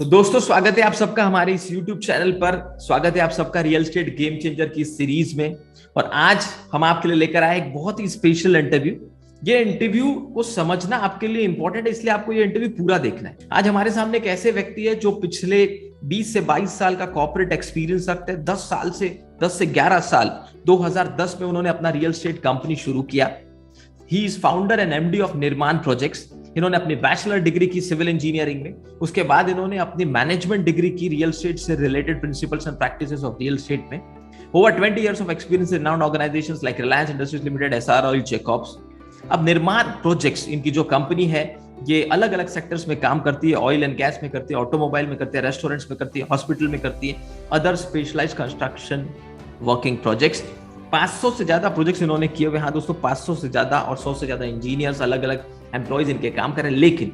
तो दोस्तों स्वागत है आप सबका हमारे इस YouTube चैनल पर। स्वागत है आप सबका रियल एस्टेट गेम चेंजर की सीरीज में। और आज हम आपके लिए लेकर आए एक बहुत ही स्पेशल इंटरव्यू। ये इंटरव्यू को समझना आपके लिए इंपॉर्टेंट है, इसलिए आपको ये इंटरव्यू पूरा देखना है। आज हमारे सामने एक ऐसे व्यक्ति है जो पिछले 20 से 22 साल का कॉर्पोरेट एक्सपीरियंस रखते हैं। 10 से 11 साल 2010 में उन्होंने अपना रियल एस्टेट कंपनी शुरू किया। He is founder and MD of Nirman projects. इन्होंने अपनी बैचलर डिग्री की सिविल इंजीनियरिंग में, उसके बाद इन्होंने अपनी मैनेजमेंट डिग्री की रियल एस्टेट से related principles and practices of real estate में। Over 20 years of experience in renowned organizations like Reliance Industries Limited, SR Oil, Jacobs। अब निर्माण प्रोजेक्ट्स इनकी जो कंपनी है ये अलग अलग सेक्टर्स में काम करती है। ऑयल एंड गैस में करती है, ऑटोमोबाइल में करती है, रेस्टोरेंट्स में करती है, हॉस्पिटल में करती है, other specialised construction working projects. 500 से ज्यादा प्रोजेक्ट्स इन्होंने किए हुए। हाँ दोस्तों, 500 से ज्यादा और 100 से ज्यादा इंजीनियर्स, अलग अलग एम्प्लॉयज इनके काम करें। लेकिन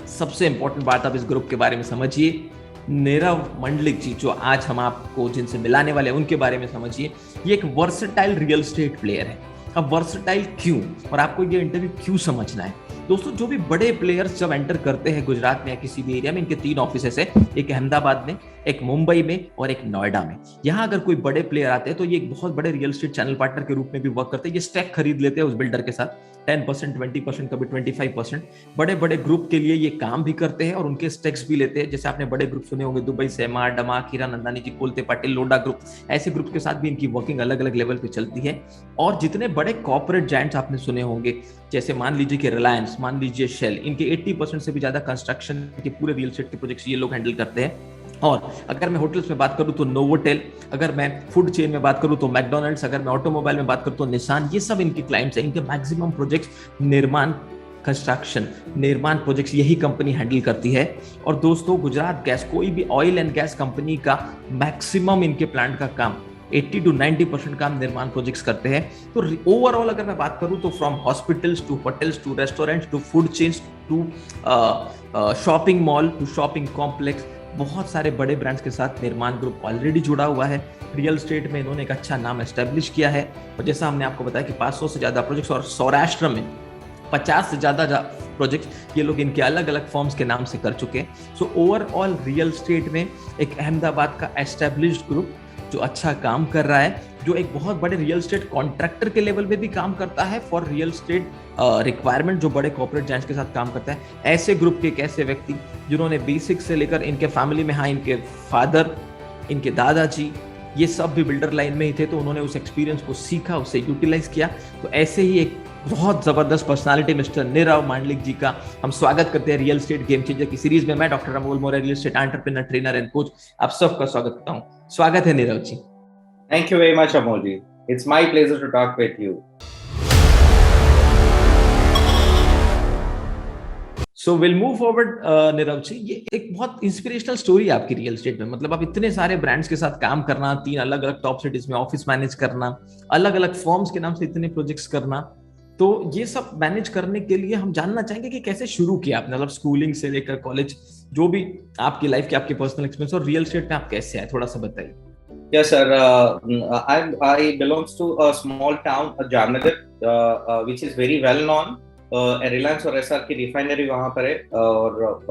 सबसे इंपॉर्टेंट बात आप इस ग्रुप के बारे में समझिए। नीरव मंडलिक जी जो आज हम आपको जिनसे मिलाने वाले हैं उनके बारे में समझिए। ये एक वर्सेटाइल रियल एस्टेट प्लेयर है। अब वर्सेटाइल क्यों, और आपको ये इंटरव्यू क्यों समझना है दोस्तों। जो भी बड़े प्लेयर्स जब एंटर करते हैं गुजरात में या किसी भी एरिया में, इनके 3 ऑफिसेस है, एक अहमदाबाद में, एक मुंबई में और एक नोएडा में। यहाँ अगर कोई बड़े प्लेयर आते हैं तो ये एक बहुत बड़े रियल एस्टेट चैनल पार्टनर के रूप में भी वर्क करते हैं। ये स्टैक खरीद लेते हैं उस बिल्डर के साथ 10%, 20%, कभी 25%। बड़े बड़े ग्रुप के लिए ये काम भी करते हैं और उनके स्टेक्स भी लेते हैं। जैसे आपने बड़े ग्रुप सुने होंगे, दुबई से एमआर, डमा, हीरा नंदानी जी, कोलते पाटिल, लोडा ग्रुप, ऐसे ग्रुप के साथ भी इनकी वर्किंग अलग अलग लेवल पे चलती है। और जितने बड़े कॉर्पोरेट जायंट्स आपने सुने होंगे, जैसे मान लीजिए कि रिलायंस, मान लीजिए शेल, इनके 80% से भी ज्यादा कंस्ट्रक्शन के पूरे रियल एस्टेट के प्रोजेक्ट्स ये लोग हैंडल करते हैं। और अगर मैं होटल्स में बात करूं तो नोवोटेल, अगर मैं फूड चेन में बात करूं तो मैकडॉनल्ड्स, अगर मैं ऑटोमोबाइल में बात करूं तो निसान, ये सब इनके क्लाइंट्स हैं। इनके मैक्सिमम प्रोजेक्ट्स निर्माण कंस्ट्रक्शन, निर्माण प्रोजेक्ट्स यही कंपनी हैंडल करती है। और दोस्तों गुजरात गैस, कोई भी ऑयल एंड गैस कंपनी का मैक्सिमम इनके प्लांट का काम 80 to 90% काम निर्माण प्रोजेक्ट्स करते हैं। तो ओवरऑल अगर मैं बात करूं तो from hospitals to hotels to restaurants to food chains to shopping mall to shopping complex, बहुत सारे बड़े ब्रांड्स के साथ निर्माण ग्रुप ऑलरेडी जुड़ा हुआ है। रियल एस्टेट में इन्होंने एक अच्छा नाम एस्टेब्लिश किया है। और जैसा हमने आपको बताया कि 500 से ज्यादा प्रोजेक्ट्स और सौराष्ट्र में 50 से ज्यादा प्रोजेक्ट ये लोग इनके अलग अलग फर्म्स के नाम से कर चुके हैं। सो ओवरऑल रियल एस्टेट में एक अहमदाबाद का एस्टेब्लिश्ड ग्रुप जो अच्छा काम कर रहा है, जो एक बहुत बड़े रियल एस्टेट कॉन्ट्रैक्टर के लेवल पे भी काम करता है फॉर रियल एस्टेट रिक्वायरमेंट, जो बड़े कॉर्पोरेट जायंट्स के साथ काम करता है। ऐसे ग्रुप के एक ऐसे व्यक्ति जिन्होंने बेसिक से लेकर इनके फैमिली में, हाँ इनके फादर, इनके दादाजी, ये सब भी बिल्डर लाइन में ही थे, तो उन्होंने उस एक्सपीरियंस को सीखा, उसे यूटिलाइज किया। तो ऐसे ही एक बहुत जबरदस्त पर्सनालिटी मिस्टर नीरव मंडलिक जी का हम स्वागत करते हैं रियल एस्टेट गेम चेंजर की सीरीज में। मैं doctor Amol Maurya, real estate entrepreneur, trainer and coach, आप सबका स्वागत करता हूँ। स्वागत है नीरव जी। Thank you very much, Amol ji. It's my pleasure to talk with you. So we'll move forward, Nirav जी। ये एक बहुत इंस्पिरेशनल स्टोरी है आपकी रियल एस्टेट में। मतलब आप इतने सारे ब्रांड्स के साथ काम करना, 3 अलग अलग टॉप सिटीज में ऑफिस मैनेज करना, अलग अलग फर्म्स के नाम से इतने प्रोजेक्ट्स करना, तो ये सब मैनेज करने के लिए हम जानना चाहेंगे कि कैसे शुरू किया आपने। मतलब स्कूलिंग से लेकर कॉलेज, जो भी आपकी लाइफ के आपके पर्सनल एक्सपीरियंस, और रियल एस्टेट में आप कैसे आए, थोड़ा सा बताइए। Yes, sir. I belongs to a small town, Jamnagar, which is very well known. Reliance और SR की रिफाइनरी वहाँ पर है, और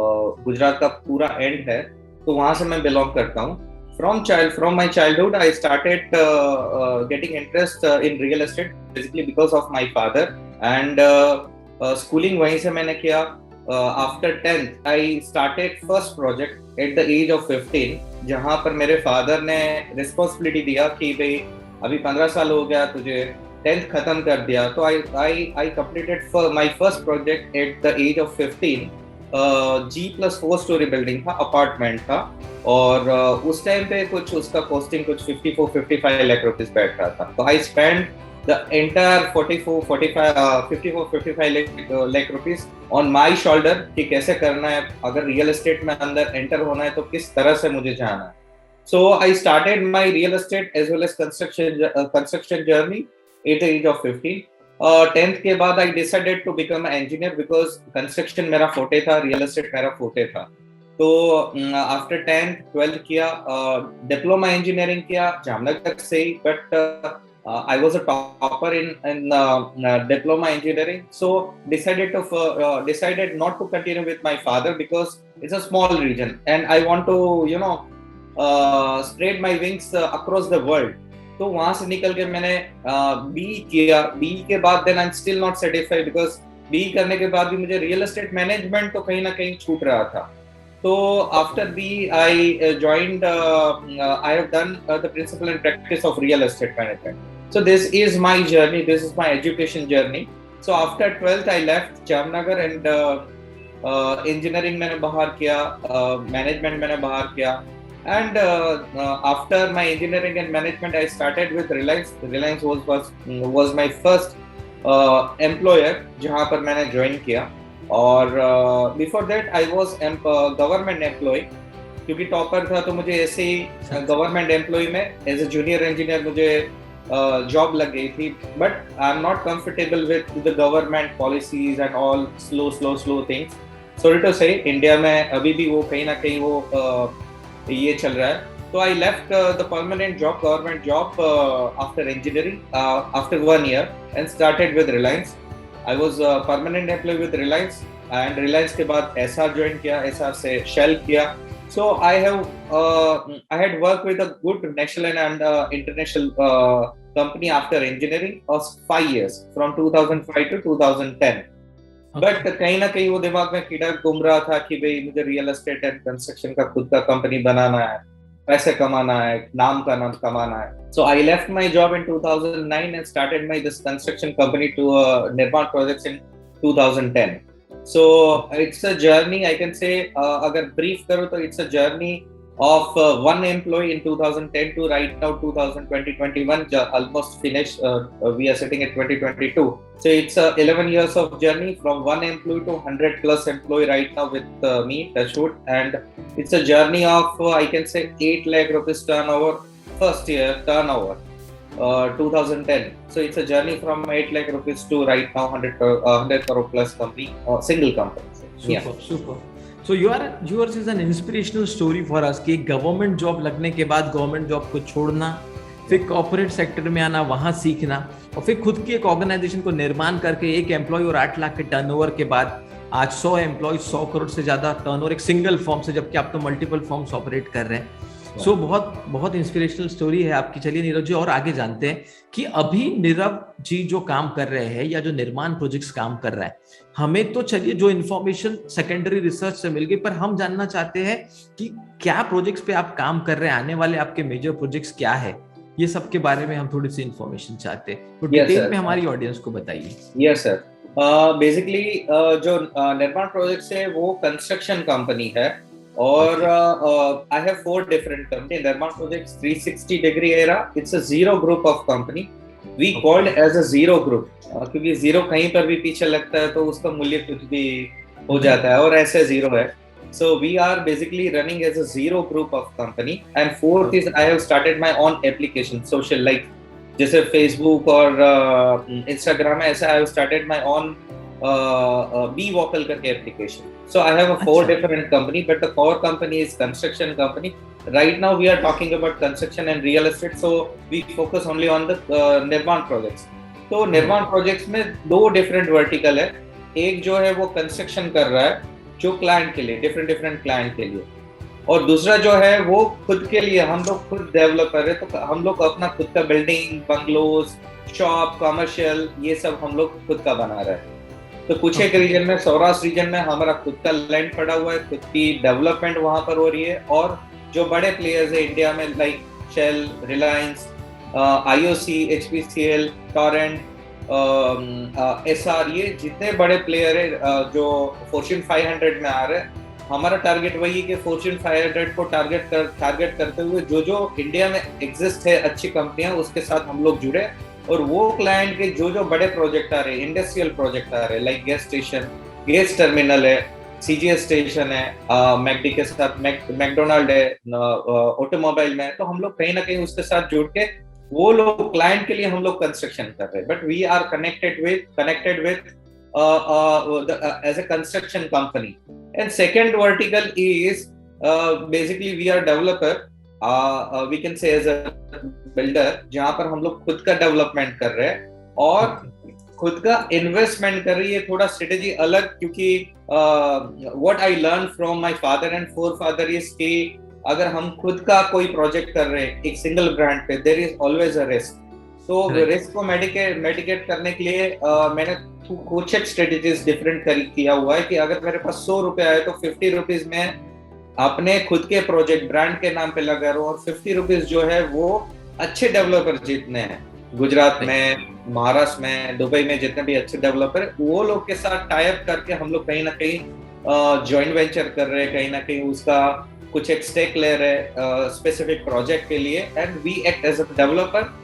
गुजरात का पूरा एंड है, तो वहाँ से मैं बिलोंग करता हूँ। From my childhood, I started getting interest in real estate, basically because of my father, and schooling वहीं से मैंने किया। After 10th, I started first project at the age of 15, जहाँ पर मेरे फादर ने रिस्पॉन्सिबिलिटी दिया कि भाई अभी 15 साल हो गया, तुझे 10th खत्म कर दिया। तो I completed my first project at the age of 15। G+4 story building था, अपार्टमेंट था, और उस टाइम पे कुछ उसका कॉस्टिंग कुछ 54-55 लाख रुपीस बैठ रहा था। तो I spend the entire 54-55 lakh rupees on my shoulder कि कैसे करना है, अगर रियल एस्टेट में अंदर एंटर होना है तो किस तरह से मुझे जाना है। So I started my real estate as well as construction journey at the age of 15। 10th के बाद I decided to become an engineer because construction मेरा फोटे था, रियल एस्टेट मेरा फोटे था। तो आफ्टर 10th 12th किया, डिप्लोमा इंजीनियरिंग किया जामनगर से ही, but I was a topper in diploma engineering, so decided not to continue with my father because it's a small region and I want to spread my wings across the world. तो वहां से निकल के मैंने B किया. B के बाद then I am still not satisfied because B करने के बाद भी मुझे रियल एस्टेट मैनेजमेंट तो कहीं ना कहीं छूट रहा था. So after B, I joined. I have done the principle and practice of real estate management. So this is my journey. This is my education journey. So after 12th, I left Jamnagar and engineering मैंने बाहर किया, management मैंने बाहर किया. And after my engineering and management, I started with Reliance. Reliance was my first employer जहाँ पर मैंने join किया. और before that I was government employ, क्योंकि टॉपर था तो मुझे ऐसे ही गवर्नमेंट एम्प्लॉय में एज ए जूनियर इंजीनियर मुझे जॉब लग गई थी. But I am not comfortable with the government policies and all slow things. Sorry to say India में अभी भी वो कहीं ना कहीं वो ये चल रहा है. तो I left the permanent job, government job after engineering after 1 year and started with Reliance. I was a permanent employee with Reliance and Reliance के बाद SR join किया, SR से Shell किया. So I had worked with a good national and international company after engineering of 5 years from 2005 to 2010. But कहीं ना कहीं वो दिमाग में कीड़ा घूम रहा था कि भाई मुझे रियल एस्टेट एंड कंस्ट्रक्शन का खुद का कंपनी बनाना है, पैसे कमाना है, नाम का नाम कमाना है. So I left my job in 2009 and started this construction company to Nirman Projects in 2010. So it's a journey, I can say, अगर brief करूँ तो it's a journey of one employee in 2010 to right now 2021, almost finished. We are sitting at 2022. So it's 11 years of journey from one employee to 100 plus employee right now with me, Touchwood. And it's a journey of, I can say, 8 lakh rupees turnover, first year turnover, 2010. So it's a journey from 8 lakh rupees to right now 100 crore plus company, single company. Super. So yours is an inspirational story for us कि government job लगने के बाद government job को छोड़ना, फिर corporate sector में आना, वहां सीखना, और फिर खुद की एक ऑर्गेनाइजेशन को निर्माण करके 1 एम्प्लॉय और 8 लाख के टर्नओवर के बाद आज 100 एम्प्लॉय, 100 करोड़ से ज्यादा टर्नओवर एक सिंगल फॉर्म से, जबकि आप तो मल्टीपल फॉर्म्स ऑपरेट कर रहे हैं. सो बहुत इंस्पिरेशनल स्टोरी है आपकी. चलिए नीरव जी, और आगे जानते हैं कि अभी नीरव जी जो काम कर रहे हैं या जो निर्माण प्रोजेक्ट्स काम कर रहा है, हमें तो चलिए जो इन्फॉर्मेशन सेकेंडरी रिसर्च से मिल गई, पर हम जानना चाहते हैं कि क्या प्रोजेक्ट्स पे आप काम कर रहे हैं, आने वाले आपके मेजर प्रोजेक्ट्स क्या है, ये सब के बारे में हम थोड़ी सी इन्फॉर्मेशन चाहते हैं. तो डिटेल में हमारी ऑडियंस को बताइए. Yes sir. बेसिकली जो निर्माण प्रोजेक्ट्स है वो कंस्ट्रक्शन कंपनी है. और I have 4 different companies. Nirman Projects 360 Degree Era. It's a zero group of company. We called as a zero group. क्योंकि zero कहीं पर भी पीछे लगता है तो उसका मूल्य कुछ भी हो जाता है, और ऐसे zero है. So we are basically running as a zero group of company. And fourth is I have started my own application, social, like जैसे Facebook और Instagram है, ऐसा I have started my own Be Vocal करके application. So I have 4 different company, but the core company is construction company. Right now we are talking about construction and real estate, so we focus only on the Nirman projects. तो Nirman projects में 2 different vertical है. एक जो है वो construction कर रहा है जो client के लिए, different client के लिए, और दूसरा जो है वो खुद के लिए. हम लोग खुद डेवलप कर रहे हैं, तो हम लोग अपना खुद का बिल्डिंग, बंगलोज, शॉप, कमर्शियल, ये सब हम लोग खुद का बना रहे हैं. तो कुछ एक रीजन में, सौराष्ट्र रीजन में हमारा खुद का लैंड पड़ा हुआ है, खुद की डेवलपमेंट वहां पर हो रही है. और जो बड़े प्लेयर्स है इंडिया में, like Shell, Reliance, IOC, HPCL, Torrent, SR, ये जितने बड़े प्लेयर है जो फॉर्च्यून 500 में आ रहे हैं, हमारा टारगेट वही है कि फॉर्च्यून 500 को टारगेट करते हुए जो इंडिया में एग्जिस्ट है अच्छी कंपनियां, उसके साथ हम लोग जुड़े. और वो क्लाइंट के जो बड़े प्रोजेक्ट आ रहे हैं, इंडस्ट्रियल प्रोजेक्ट आ रहे हैं, like gas station, gas terminal है, CGS स्टेशन है, मैकडी के साथ मैकडोनाल्ड है, ऑटोमोबाइल में, तो हम लोग कहीं ना कहीं उसके साथ जुड़ के वो लोग क्लाइंट के लिए हम लोग कंस्ट्रक्शन कर रहे हैं. But we are connected with as a construction company. And second vertical is basically we are developer. We can say as a builder जहां पर हम लोग खुद का डेवलपमेंट कर रहे हैं और खुद का इन्वेस्टमेंट कर रही है, थोड़ा स्ट्रेटेजी अलग, क्योंकि what I learn from my father and forefather is कि अगर हम खुद का कोई प्रोजेक्ट कर रहे हैं एक सिंगल ब्रांड पे, there is always a risk. तो रिस्क को मेडिकेट करने के लिए मैंने कुछ एक स्ट्रेटेजीज डिफरेंट किया हुआ है कि अगर मेरे पास 100 रुपए आए तो 50 रुपीज में अपने खुद के प्रोजेक्ट ब्रांड के नाम पे लगा रहा हूँ और 50 रुपीज जो है वो अच्छे डेवलपर जितने हैं गुजरात में, महाराष्ट्र में, दुबई में, जितने भी अच्छे डेवलपर है वो लोग के साथ टाई अप करके हम लोग कहीं ना कहीं जॉइंट वेंचर कर रहे हैं, कहीं ना कहीं उसका कुछ एक स्टेक ले रहे हैं स्पेसिफिक प्रोजेक्ट के लिए, and we act as a developer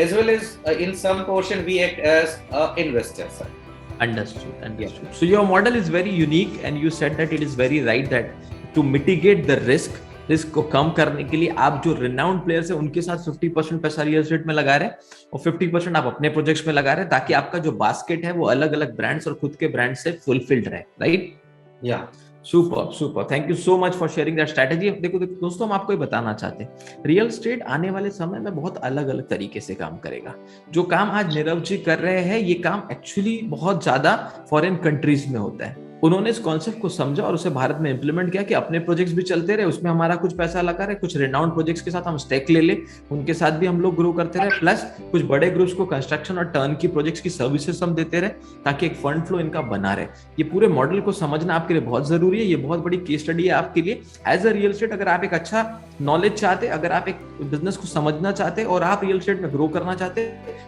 as well as in some portion we act as investors. Understood. So your model is very unique and you said that it is very right that to mitigate the risk को कम करने के लिए आप जो renowned players है उनके साथ 50% पैसा रियल एस्टेट में लगा रहे हैं और 50% आप अपने प्रोजेक्ट्स में लगा रहे हैं, ताकि आपका जो बास्केट है वो अलग अलग ब्रांड्स और खुद के ब्रांड से फुलफिल्ड रहे, राइट? या super, thank you so much for sharing that strategy. देखो दोस्तों, हम आपको ये बताना चाहते हैं रियल एस्टेट आने वाले समय में बहुत अलग अलग तरीके से काम करेगा। जो काम आज नीरव जी कर रहे हैं ये काम एक्चुअली बहुत ज्यादा फॉरेन कंट्रीज में होता है। उन्होंने इस कॉन्सेप्ट को समझा और उसे भारत में इंप्लीमेंट किया कि अपने प्रोजेक्ट्स भी चलते रहे, उसमें हमारा कुछ पैसा लगा रहे, कुछ रिनाउंड प्रोजेक्ट्स के साथ हम स्टेक ले ले, उनके साथ भी हम लोग ग्रो करते रहे, प्लस कुछ बड़े ग्रुप्स को कंस्ट्रक्शन और टर्न की प्रोजेक्ट्स की सर्विसेज हम देते रहे, ताकि एक फंड फ्लो इनका बना रहे। ये पूरे मॉडल को समझना आपके लिए बहुत जरूरी है। ये बहुत बड़ी केस स्टडी है आपके लिए एज अ रियल एस्टेट। अगर आप एक अच्छा नॉलेज चाहते, अगर आप एक बिजनेस को समझना चाहते और आप रियल एस्टेट में ग्रो करना चाहते,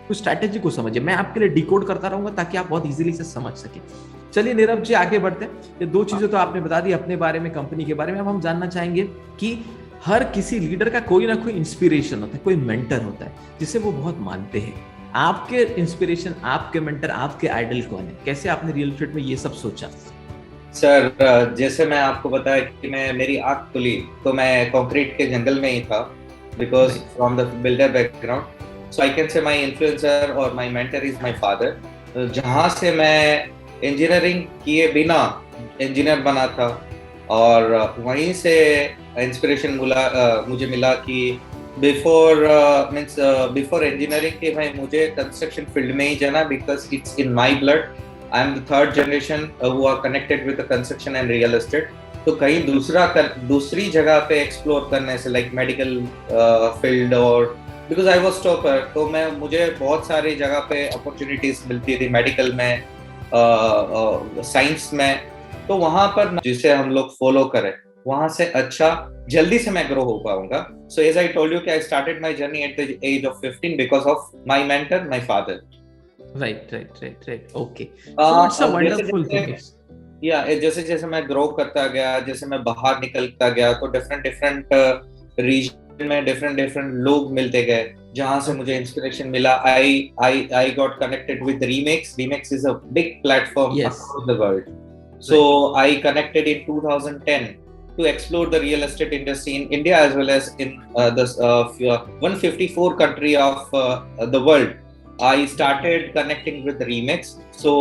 तो स्ट्रैटेजी को समझिए। मैं आपके लिए डिकोड करता रहूंगा ताकि आप बहुत इजीली से समझ सके। चलिए नीरव जी आगे बढ़ते हैं। ये दो चीजें तो आपने बता दी अपने बारे में, कंपनी के बारे में। अब हम जानना चाहेंगे कि हर किसी लीडर का कोई ना कोई इंस्पिरेशन होता है, कोई मेंटर होता है जिसे वो बहुत मानते हैं। आपके इंस्पिरेशन, आपके मेंटर, आपके आइडल कौन है? कैसे आपने रियल एस्टेट में ये सब सोचा? सर, जैसे मैं आपको बताया कि मेरी आंख खुली तो मैं कंक्रीट के जंगल में ही था, because from the builder background. So I can say my influencer और my mentor is my father. जहाँ से मैं इंजीनियरिंग किए बिना इंजीनियर बना था और वहीं से इंस्पिरेशन मुझे मिला कि बिफोर इंजीनियरिंग के भाई मुझे कंस्ट्रक्शन फील्ड में ही जाना, because it's in my blood. I am the third generation who are connected with the construction and real estate. तो कहीं दूसरी जगह पे एक्सप्लोर करने से, लाइक मेडिकल फील्ड, और बिकॉज आई वाज टॉपर, तो मुझे बहुत सारी जगह पे अपॉर्चुनिटीज मिलती थी, मेडिकल में, साइंस में। तो वहां पर जिसे हम लोग फॉलो करें, वहां से अच्छा जल्दी से मैं ग्रो हो पाऊंगा। So as I told you कि I started my journey at the age of 15 because of my mentor, my father. Right, okay. So it's a wonderful thing. या जैसे मैं ग्रो करता गया, जैसे मैं बाहर निकलता गया, तो डिफरेंट रीजन में डिफरेंट लोग मिलते गए, जहां से मुझे इंस्पिरेशन मिला। I got connected with Remix. Remix is a big platform across the world. So I connected in 2010 to explore the real estate industry in India as well as in the 154 country of the world. I started connecting with Remix. So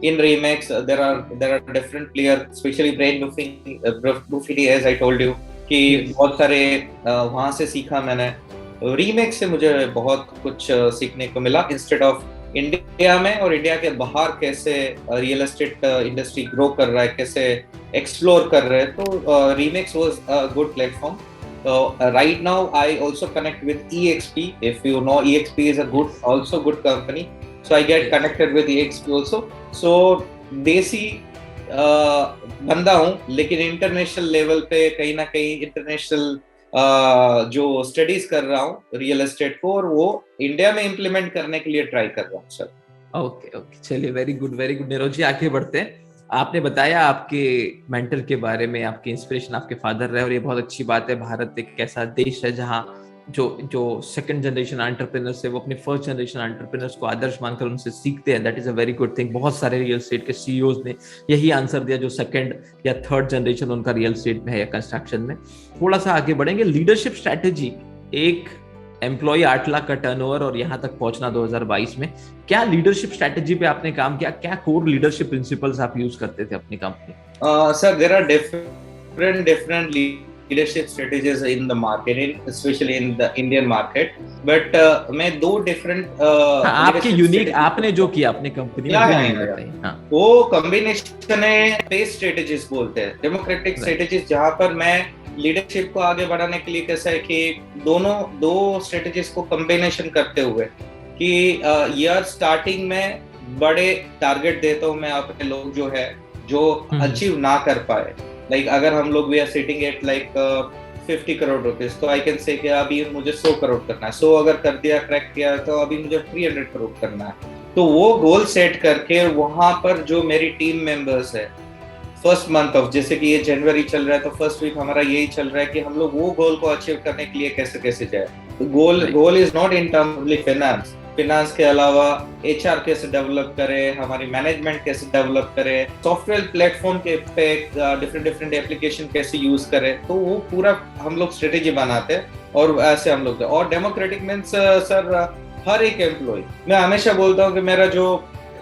in Remix there are different players, especially Brain Buffini, as I told you, कि बहुत सारे वहां से सीखा मैंने। Remakes से मुझे बहुत कुछ सीखने को मिला इंस्टेड ऑफ इंडिया में, और इंडिया के बाहर कैसे रियल एस्टेट इंडस्ट्री ग्रो कर रहा है, कैसे एक्सप्लोर कर रहे हैं। तो remakes was a good platform. Right now I also connect with EXP. If you know, EXP is a good company. So I get connected with EXP also. So देसी बंदा हूँ, लेकिन इंटरनेशनल लेवल पे कहीं ना कहीं इंटरनेशनल जो studies कर रहा हूँ रियल एस्टेट को, और वो इंडिया में इम्प्लीमेंट करने के लिए ट्राई कर रहा हूँ सर। ओके, चलिए, वेरी गुड नीरव जी, आगे बढ़ते हैं। आपने बताया आपके मेंटर के बारे में, आपके इंस्पिरेशन आपके फादर रहे, और ये बहुत अच्छी बात है। भारत एक ऐसा देश है जहाँ जो सेकंड जनरेशन एंटरप्रेन्योर्स है वो अपने फर्स्ट जनरेशन एंटरप्रेन्योर्स को आदर्श मानकर उनसे सीखते हैं। That is a very good thing. बहुत सारे रियल एस्टेट के सीईओज ने यही आंसर दिया जो सेकंड या थर्ड जनरेशन उनका रियल एस्टेट में है या कंस्ट्रक्शन में। थोड़ा सा आगे बढ़ेंगे। लीडरशिप स्ट्रैटेजी, एक एम्प्लॉय 8 लाख का टर्नओवर और यहाँ तक पहुंचना 2022 में, क्या लीडरशिप स्ट्रैटेजी पे आपने काम किया? क्या कोर लीडरशिप प्रिंसिपल्स आप यूज करते थे अपनी company? Sir, there are different leadership strategies in the market, especially in the Indian market. But मैं दो different आपके यूनिक आपने जो किया अपने कंपनी में वो बताइए। हाँ, वो कॉम्बिनेशन है पेस स्ट्रेटेजीज बोलते हैं, डेमोक्रेटिक स्ट्रेटेजीज, जहां पर मैं लीडरशिप को आगे बढ़ाने के लिए कैसा है कि दो स्ट्रेटेजीज को कॉम्बिनेशन करते हुए कि ईयर स्टार्टिंग में बड़े टारगेट देता हूँ मैं अपने लोग जो है जो अचीव ना कर पाए, लाइक अगर हम लोग we are sitting at like 50 crore rupees, तो आई कैन से कि अभी मुझे 100 करोड़ करना है, 100 अगर कर दिया क्रैक किया तो अभी मुझे 300 करोड़ करना है। तो वो गोल सेट करके वहां पर जो मेरी टीम मेंबर्स है फर्स्ट मंथ ऑफ, जैसे कि ये जनवरी चल रहा है तो फर्स्ट वीक हमारा यही चल रहा है कि हम लोग वो गोल को अचीव करने के लिए कैसे कैसे जाए। तो goal is not in terms finance के अलावा एचआर कैसे डेवलप करें, हमारी मैनेजमेंट कैसे डेवलप करें, सॉफ्टवेयर प्लेटफॉर्म के पे डिफरेंट एप्लीकेशन कैसे यूज करें, तो वो पूरा हम लोग स्ट्रेटेजी बनाते हैं और ऐसे हम लोग। और डेमोक्रेटिक मीन्स सर हर एक एम्प्लॉय, मैं हमेशा बोलता हूँ कि मेरा जो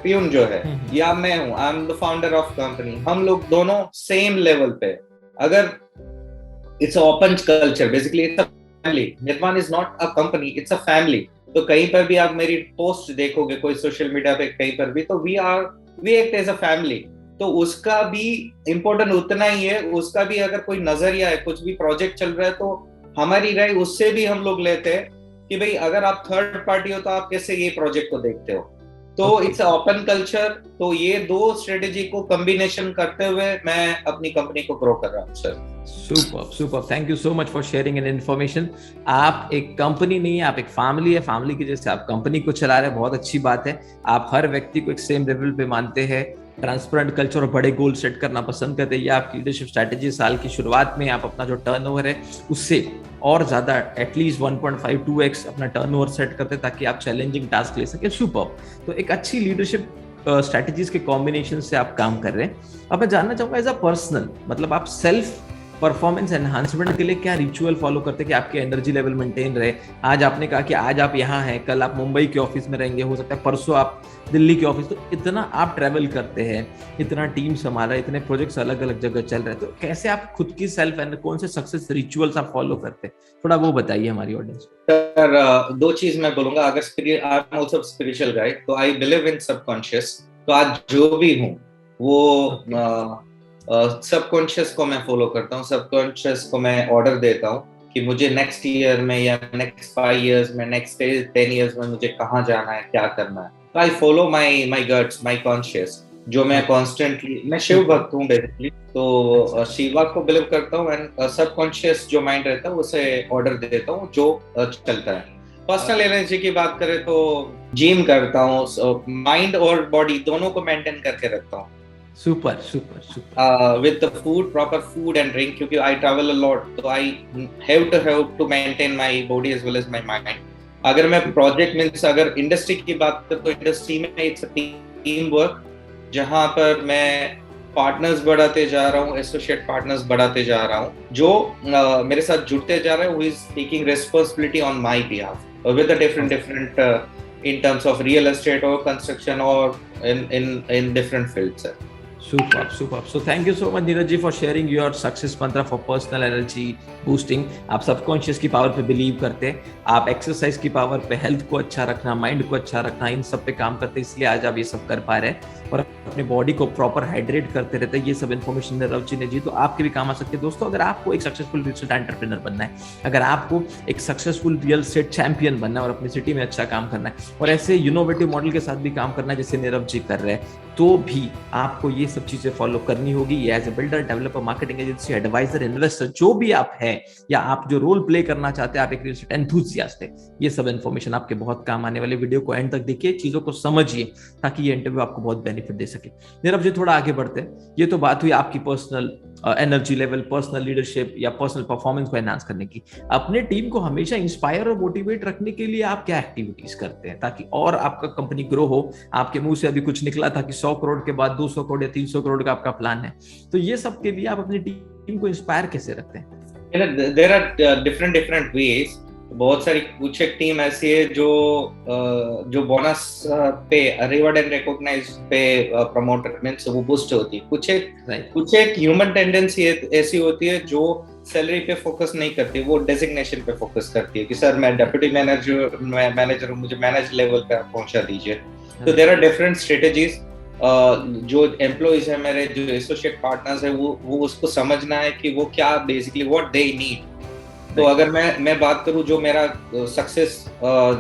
प्यून जो है या मैं हूँ, I am the founder of company, हम लोग दोनों सेम लेवल पे। अगर it's open culture, basically it's a family, Nirman is not a company, it's a family. तो कहीं पर भी आप मेरी पोस्ट देखोगे कोई सोशल मीडिया पे कहीं पर भी, तो we act as a family. तो उसका भी इम्पोर्टेंट उतना ही है, उसका भी अगर कोई नजरिया है, कुछ भी प्रोजेक्ट चल रहा है तो हमारी राय उससे भी हम लोग लेते हैं कि भाई अगर आप थर्ड पार्टी हो तो आप कैसे ये प्रोजेक्ट को देखते हो। तो इट्स ओपन कल्चर। तो ये दो स्ट्रेटेजी को कॉम्बिनेशन करते हुए मैं अपनी कंपनी को ग्रो कर रहा हूँ sir. Super, thank you so much for sharing an information. आप एक कंपनी नहीं है, आप एक फैमिली है, फैमिली की जैसे आप कंपनी को चला रहे हैं, बहुत अच्छी बात है। आप हर व्यक्ति को एक सेम लेवल पे मानते हैं, ट्रांसपेरेंट कल्चर और बड़े गोल सेट करना पसंद करते हैं। ये आपकी लीडरशिप स्ट्रैटेजी। साल की शुरुआत में आप अपना जो टर्नओवर है उससे और ज्यादा एटलीस्ट 1.5-2x अपना टर्नओवर सेट करते हैं ताकि आप चैलेंजिंग टास्क ले सके। सुपर। तो एक अच्छी लीडरशिप स्ट्रैटेजीज के कॉम्बिनेशन से आप काम कर रहे हैं। अब मैं जानना चाहूंगा एज अ पर्सनल, मतलब आप सेल्फ परफॉर्मेंस एनहांसमेंट के लिए क्या रिचुअल फॉलो करते हैं कि आपकी एनर्जी लेवल मेंटेन रहे? आज आपने कहा कि आज आप यहाँ हैं, कल आप मुंबई के ऑफिस में रहेंगे, हो सकता है परसों आप दिल्ली के ऑफिस। तो इतना आप ट्रैवल करते हैं, इतना टीम संभाला, इतने प्रोजेक्ट्स अलग अलग जगह चल रहे हैं, तो कैसे आप खुद की सेल्फ एंड कौन से सक्सेस रिचुअल्स आप फॉलो करते हैं? थोड़ा वो बताइए हमारी ऑडियंस को। सर दो चीज मैं बोलूंगा। अगर आई एम आल्सो स्पिरिचुअल गाय, तो आई बिलीव इन सबकॉन्शियस। तो आज जो भी हूँ वो सबकॉन्शियस को मैं फॉलो करता हूँ। सबकॉन्शियस को मैं ऑर्डर देता हूँ कि मुझे नेक्स्ट ईयर में या नेक्स्ट 5 इयर्स में, नेक्स्ट 10 इयर्स में मुझे कहाँ जाना है, क्या करना है। तो I follow my guts, my conscious, जो मैं कॉन्स्टेंटली, मैं शिव भक्त हूँ बेसिकली, तो शिवा को बिलीव करता हूँ एंड सबकॉन्शियस जो माइंड रहता है उसे ऑर्डर देता हूँ जो चलता है। पर्सनल एनर्जी की बात करें तो जिम करता हूँ, माइंड और बॉडी दोनों को मेंटेन करके रखता हूँ। Super super super. With the food, proper food and drink, क्योंकि I travel a lot, तो I have to maintain my body as well as my mind. अगर मैं प्रोजेक्ट मीन्स अगर इंडस्ट्री की बात करूँ तो इंडस्ट्री में इट्स टीम वर्क, जहाँ पर मैं पार्टनर्स बढ़ाते जा रहा हूँ, एसोसिएट पार्टनर्स बढ़ाते जा रहा हूँ, जो मेरे साथ जुड़ते जा रहे हैं, who is taking responsibility on my behalf with the different in terms of real estate or construction or in different fields. Super. So thank you so much Neeraj ji for sharing your success mantra for personal energy boosting. आप subconscious की power पे believe करते हैं, आप exercise की power पे, health को अच्छा रखना, माइंड को अच्छा रखना, इन सब पे काम करते हैं, इसलिए आज आप ये सब कर पा रहे हैं और अपने बॉडी को प्रॉपर हाइड्रेट करते रहते हैं। ये सब इन्फॉर्मेशन नीरज जी ने जी तो आपके भी काम आ सकते हैं। दोस्तों, अगर आपको एक सक्सेसफुल रियल एस्टेट एंटरप्रेन्योर बनना है, अगर आपको एक सक्सेसफुल रियल एस्टेट चैंपियन बनना है और अपनी सिटी में अच्छा काम करना है और ऐसे इनोवेटिव मॉडल के साथ भी काम करना है जैसे नीरज जी कर रहे हैं, तो भी आपको ये सब चीजें फॉलो करनी होगी। ये as a builder, developer, marketing agency, adviser, investor, जो भी आप हैं या आप जो रोल प्ले करना चाहते हैं, आप एक रियल एस्टेट एंथुसियास्ट है, ये सब इन्फॉर्मेशन आपके बहुत काम आने वाले। वीडियो को एंड तक देखिए, चीजों को समझिए ताकि ये इंटरव्यू आपको बहुत बेनिफिट दे सके। नीरज जी, थोड़ा आगे बढ़ते हैं। ये तो बात हुई आपकी personal energy level, personal leadership या पर्सनल परफॉर्मेंस को एनहांस करने की। अपने टीम को हमेशा इंस्पायर और मोटिवेट रखने के लिए आप क्या एक्टिविटीज करते हैं ताकि और आपका कंपनी ग्रो हो? आपके मुंह से अभी कुछ निकला था कि 100 करोड़ के बाद 200 करोड़ या 300 करोड़ का आपका प्लान है, तो ये सब के लिए आप अपनी टीम को इंस्पायर कैसे रखते हैं? There are different ways. बहुत सारी कुछ एक टीम ऐसी है जो बोनस पे, रिवॉर्ड एंड रिकॉग्नाइज पे प्रमोट मींस वो बूस्ट होती है। कुछ एक ह्यूमन टेंडेंसी ऐसी होती है जो सैलरी पे फोकस नहीं करती, वो डेजिग्नेशन पे फोकस करती है कि सर मैं डेप्यूटी मैनेजर हूँ, मुझे मैनेजर लेवल पे पहुंचा दीजिए। तो देयर आर डिफरेंट स्ट्रेटेजीज। जो एम्प्लॉइज है मेरे, जो एसोसिएट पार्टनर्स है, वो उसको समझना है कि वो क्या बेसिकली व्हाट दे नीड। तो अगर मैं बात करूं, जो मेरा सक्सेस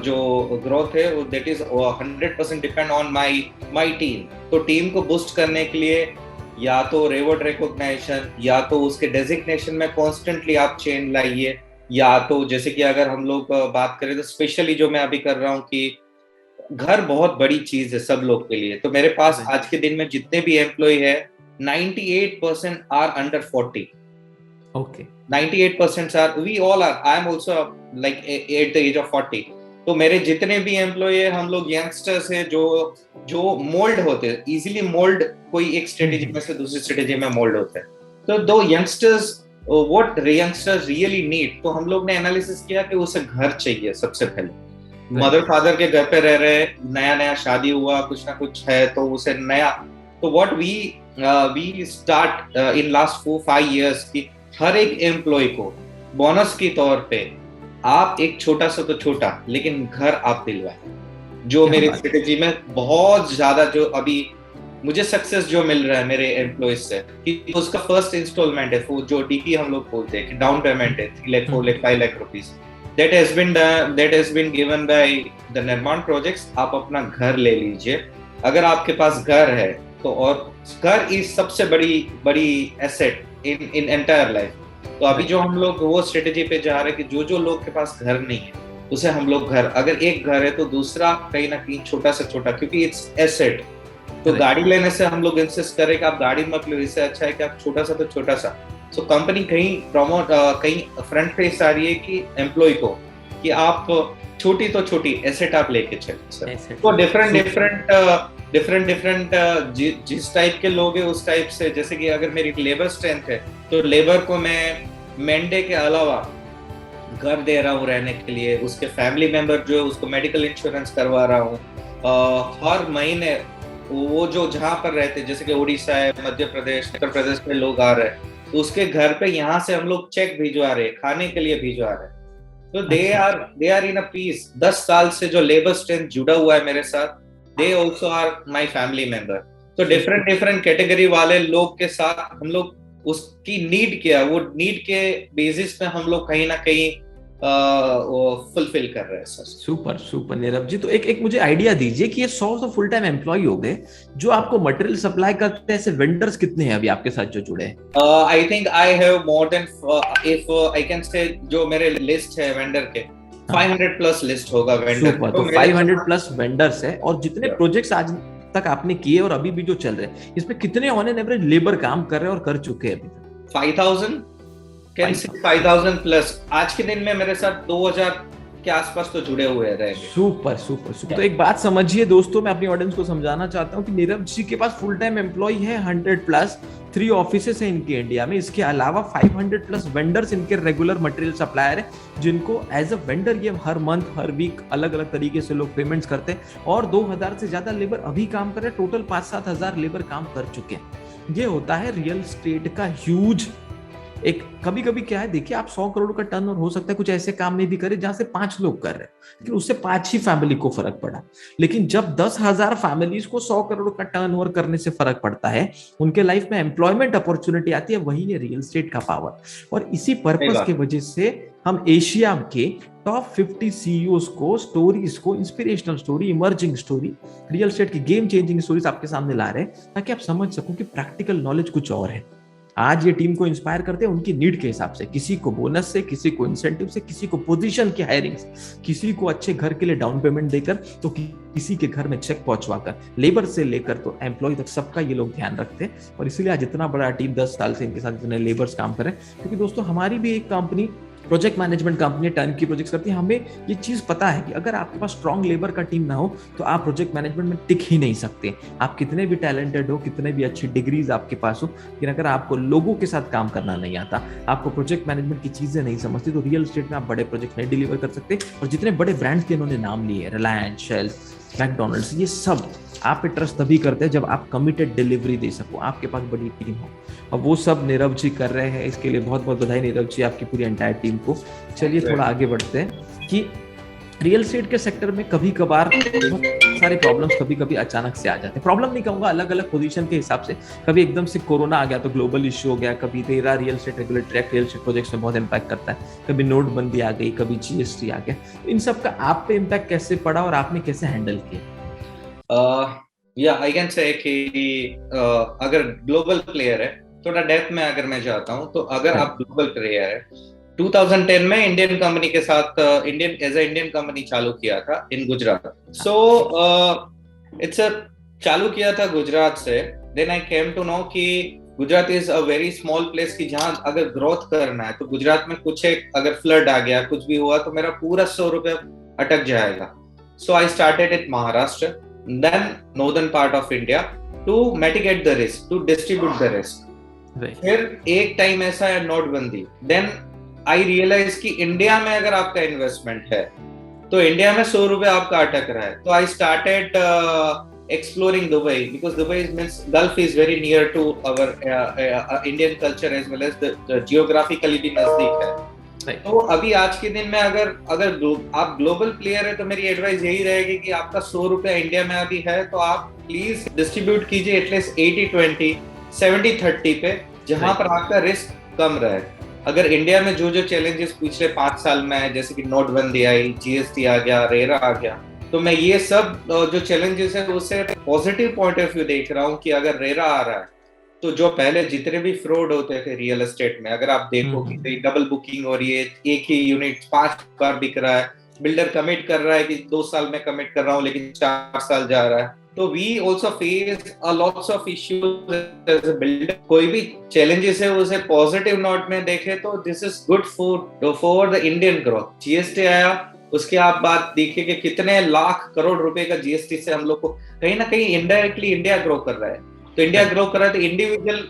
जो ग्रोथ है वो that is 100% depend on my team. तो टीम को बूस्ट करने के लिए या तो रिवॉर्ड रिकॉग्निशन, या तो उसके डेजिग्नेशन में कॉन्स्टेंटली आप चेंज लाइए, या तो जैसे कि अगर हम लोग बात करें तो स्पेशली जो मैं अभी कर रहा हूँ कि घर बहुत बड़ी चीज है सब लोग के लिए। तो मेरे पास आज के दिन में जितने भी एम्प्लॉय है 98% are under 40। Okay. 98% are, we all are, I am also like at the age of 40। तो मेरे जितने भी एम्प्लॉय है, हम लोग यंगस्टर्स है जो मोल्ड होते हैं इजीली, मोल्ड कोई एक स्ट्रेटेजी में से दूसरी स्ट्रेटेजी में मोल्ड होते हैं। तो दो youngsters, what youngsters really need, तो हम लोग ने एनालिसिस किया कि उसे घर चाहिए सबसे पहले। मदर फादर के घर पे रह रहे, नया शादी हुआ, कुछ ना कुछ है तो उसे नया। तो what we start in last 4-5 years की हर एक एम्प्लॉय को बोनस के तौर पे आप एक छोटा सा तो छोटा लेकिन घर आप दिलवाए। जो मेरी स्ट्रेटेजी में बहुत ज्यादा, जो अभी मुझे सक्सेस जो मिल रहा है मेरे एम्प्लॉयज से, कि उसका फर्स्ट इंस्टॉलमेंट है, जो डीपी हम लोग बोलते हैं कि डाउन पेमेंट है 3 lakh 4 lakh 5 lakh rupees, that has been given by the निर्माण प्रोजेक्ट्स। आप अपना घर ले लीजिए। अगर आपके पास घर है तो, और घर इज सबसे बड़ी एसेट इन एंटायर लाइफ। तो अभी जो हम लोग वो स्ट्रेटेजी पे जा रहे हैं कि जो लोग के पास घर नहीं है उसे हम लोग घर, अगर एक घर है तो दूसरा कहीं ना कहीं छोटा से छोटा, क्योंकि इट्स एसेट। तो गाड़ी लेने से हम लोग इंसिस्ट करें कि आप गाड़ी मत लो, इससे अच्छा है कि आप छोटा सा तो छोटा सा। सो कंपनी कहीं फ्रंट फेस आ रही है कि एम्प्लॉय को कि आप छोटी तो छोटी एसेट आप लेके चलिए सर। तो डिफरेंट जिस टाइप के लोग हैं उस टाइप से, जैसे कि अगर मेरी लेबर स्ट्रेंथ है तो लेबर को मैं मंडे के अलावा घर दे रहा हूँ रहने के लिए, उसके फैमिली मेंबर जो है उसको मेडिकल इंश्योरेंस करवा रहा हूँ। हर महीने वो जो जहाँ पर रहते, जैसे कि उड़ीसा है, मध्य प्रदेश, उत्तर प्रदेश में लोग आ रहे हैं, तो उसके घर पे यहाँ से हम लोग चेक भिजवा रहे हैं, खाने के लिए भिजवा रहे हैं। तो they are in a piece. 10 साल से जो लेबर स्ट्रेंथ जुड़ा हुआ है मेरे साथ, they also are my family member। तो डिफरेंट कैटेगरी वाले लोग के साथ हम लोग उसकी नीड क्या है, वो नीड के बेसिस पे हम लोग कहीं ना कहीं फुलफिल कर रहे हैं सर। सुपर नीरव जी। तो एक मुझे आइडिया दीजिए कि ये 100 तो फुल टाइम एम्प्लॉय हो गए, जो आपको मटेरियल सप्लाई करते हैं, ऐसे वेंडर्स कितने हैं अभी आपके साथ जो जुड़े हैं? I think I have more than, if I can से, जो मेरे लिस्ट है वेंडर के 500 प्लस लिस्ट होगा वेंडर। तो 500 प्लस वेंडर्स है। और जितने प्रोजेक्ट्स आज तक आपने किए और अभी भी जो चल रहे हैं, इसमें कितने ऑन एन एवरेज लेबर काम कर रहे हैं और कर चुके हैं अभी तक? 5000 प्लस। आज के दिन में मेरे साथ 2000 के आसपास तो जुड़े हुए रहेंगे। सुपर। तो एक बात समझिए दोस्तों, मैं अपनी ऑडियंस को समझाना चाहता हूँ कि नीरव जी के पास फुल टाइम एम्प्लॉय है 100 प्लस, 3 ऑफिसेस हैं इनके इंडिया में। इसके अलावा 500 प्लस वेंडर्स इनके रेगुलर मटेरियल सप्लायर है, जिनको एज अ वेंडर ये हर मंथ हर वीक अलग अलग तरीके से लोग पेमेंट्स करते हैं। और 2000 से ज्यादा लेबर अभी काम कर रहे हैं, टोटल 5-7 हजार लेबर काम कर चुके हैं। ये होता है रियल स्टेट का ह्यूज एक। कभी कभी क्या है, देखिए आप 100 करोड़ का टर्न हो सकता है कुछ ऐसे काम नहीं भी करे जहां से 5 लोग कर रहे हैं, लेकिन उससे 5 ही फैमिली को फर्क पड़ा। लेकिन जब 10,000 फैमिलीज को 100 करोड़ का टर्न ओवर करने से फर्क पड़ता है, उनके लाइफ में एम्प्लॉयमेंट अपॉर्चुनिटी आती है, वही है रियल एस्टेट का पावर। और इसी पर्पस की वजह से हम एशिया के टॉप 50 सीईओज को, स्टोरीज को, inspirational story, emerging story, real estate की गेम चेंजिंग स्टोरीज आपके सामने ला रहे हैं, ताकि आप समझ सको कि प्रैक्टिकल नॉलेज कुछ और है। आज ये टीम को इंस्पायर करते हैं उनकी नीड के हिसाब से, किसी को बोनस से, किसी को इंसेंटिव से, किसी को पोजीशन की हायरिंग से, किसी को अच्छे घर के लिए डाउन पेमेंट देकर, तो किसी के घर में चेक पहुंचवाकर, लेबर से लेकर तो एम्प्लॉय तक सबका ये लोग ध्यान रखते हैं। और इसीलिए आज इतना बड़ा टीम 10 साल से इनके साथ इतने लेबर्स काम कर रहे हैं। क्योंकि दोस्तों हमारी भी एक company project management company turn की प्रोजेक्ट्स करती है। हमें ये चीज पता है कि अगर आपके पास स्ट्रॉन्ग लेबर का टीम ना हो तो आप प्रोजेक्ट मैनेजमेंट में टिक ही नहीं सकते। आप कितने भी टैलेंटेड हो, कितने भी अच्छी डिग्रीज आपके पास हो, लेकिन अगर आपको लोगों के साथ काम करना नहीं आता, आपको प्रोजेक्ट मैनेजमेंट की चीजें नहीं समझती, तो रियल एस्टेट में आप बड़े प्रोजेक्ट नहीं डिलीवर कर सकते। और जितने बड़े ब्रांड्स के इन्होंने नाम लिए, रिलायंस, शेल, मैकडोनल्ड्स, ये सब आप पे ट्रस्ट तभी करते हैं जब आप कमिटेड डिलीवरी दे सको, आपके पास बड़ी टीम हो, और वो सब नीरव जी कर रहे हैं। इसके लिए बहुत बहुत बधाई नीरव जी, आपकी पूरी एंटायर टीम को। चलिए थोड़ा आगे बढ़ते हैं कि रियल एस्टेट के सेक्टर में कभी कभार बहुत सारे प्रॉब्लम्स कभी कभी अचानक से आ जाते हैं। प्रॉब्लम नहीं कहूंगा, अलग अलग पोजीशन के हिसाब से। कभी एकदम से कोरोना आ गया तो ग्लोबल इश्यू हो गया, कभी RERA real estate regulatory act real estate projects में बहुत इंपैक्ट करता है, कभी नोटबंदी आ गई, कभी जीएसटी आ गया। तो इन सब का आप पे इम्पैक्ट कैसे पड़ा और आपने कैसे हैंडल किया? या आई कैन से कि अगर ग्लोबल प्लेयर है, थोड़ा डेप्थ में अगर मैं जाता हूँ, तो अगर आप ग्लोबल प्लेयर है, 2010 में इंडियन कंपनी के साथ इंडियन कंपनी चालू किया था इन गुजरात। सो इट्स चालू किया था गुजरात से। Then I came to know कि Gujarat is a very small place, की जहां अगर ग्रोथ करना है तो गुजरात में कुछ एक अगर फ्लड आ गया, कुछ भी हुआ तो मेरा पूरा 100 रुपया अटक जाएगा। So I started at Maharashtra, then northern part of India, to mitigate the risk, to distribute the risk. फिर एक टाइम ऐसा है नोटबंदी, देन आई रियलाइज कि इंडिया में अगर आपका इन्वेस्टमेंट है तो इंडिया में 100 रुपए आपका अटक रहा है। तो I started exploring Dubai, because Dubai means Gulf is very near to our Indian culture as well as the geographically भी नजदीक है। तो अभी आज के दिन में अगर आप ग्लोबल प्लेयर है तो मेरी एडवाइस यही रहेगी कि आपका 100 रुपया इंडिया में अभी है तो आप प्लीज डिस्ट्रीब्यूट कीजिए एटलीस्ट 80-20, 70-30 पे, जहां पर आपका रिस्क कम रहे। अगर इंडिया में जो चैलेंजेस पिछले 5 साल में है, जैसे कि नोटबंदी आई, जीएसटी आ गया, रेरा आ गया, तो मैं ये सब जो चैलेंजेस है उससे पॉजिटिव पॉइंट ऑफ व्यू देख रहा हूँ कि अगर रेरा आ रहा है तो जो पहले जितने भी फ्रॉड होते थे रियल एस्टेट में, अगर आप देखो कि डबल बुकिंग हो रही है, एक ही यूनिट 5 बार बिक रहा है, बिल्डर कमिट कर रहा है कि 2 साल में कमिट कर रहा हूँ लेकिन 4 साल जा रहा है, तो we also face a lots of issues as a builder. कोई भी चैलेंजेस है उसे पॉजिटिव नोट में देखे तो this is good for the Indian growth. GST आया, उसके आप बात देखिए कि कितने लाख करोड़ रुपए का जीएसटी से हम लोग को कहीं ना कहीं इनडायरेक्टली इंडिया ग्रो कर रहा है। तो इंडिया ग्रो कर रहा है तो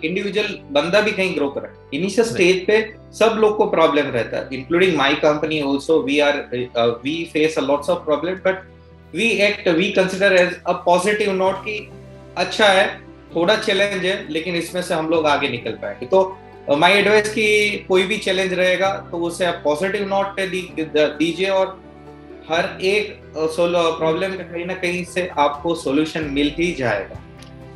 इंडिविजुअल बंदा भी कहीं ग्रो कर रहा है। इनिशियल स्टेज पे सब लोग को प्रॉब्लम रहता है, including my company also. We face a lots of problem, but we consider as a positive note कि अच्छा है, थोड़ा चैलेंज है लेकिन इसमें से हम लोग आगे निकल पाएंगे। तो माय एडवाइस कि कोई भी चैलेंज रहेगा तो उसे आप पॉजिटिव नोट पे दीजिए और हर एक प्रॉब्लम का कहीं ना कहीं से आपको सॉल्यूशन मिल ही जाएगा।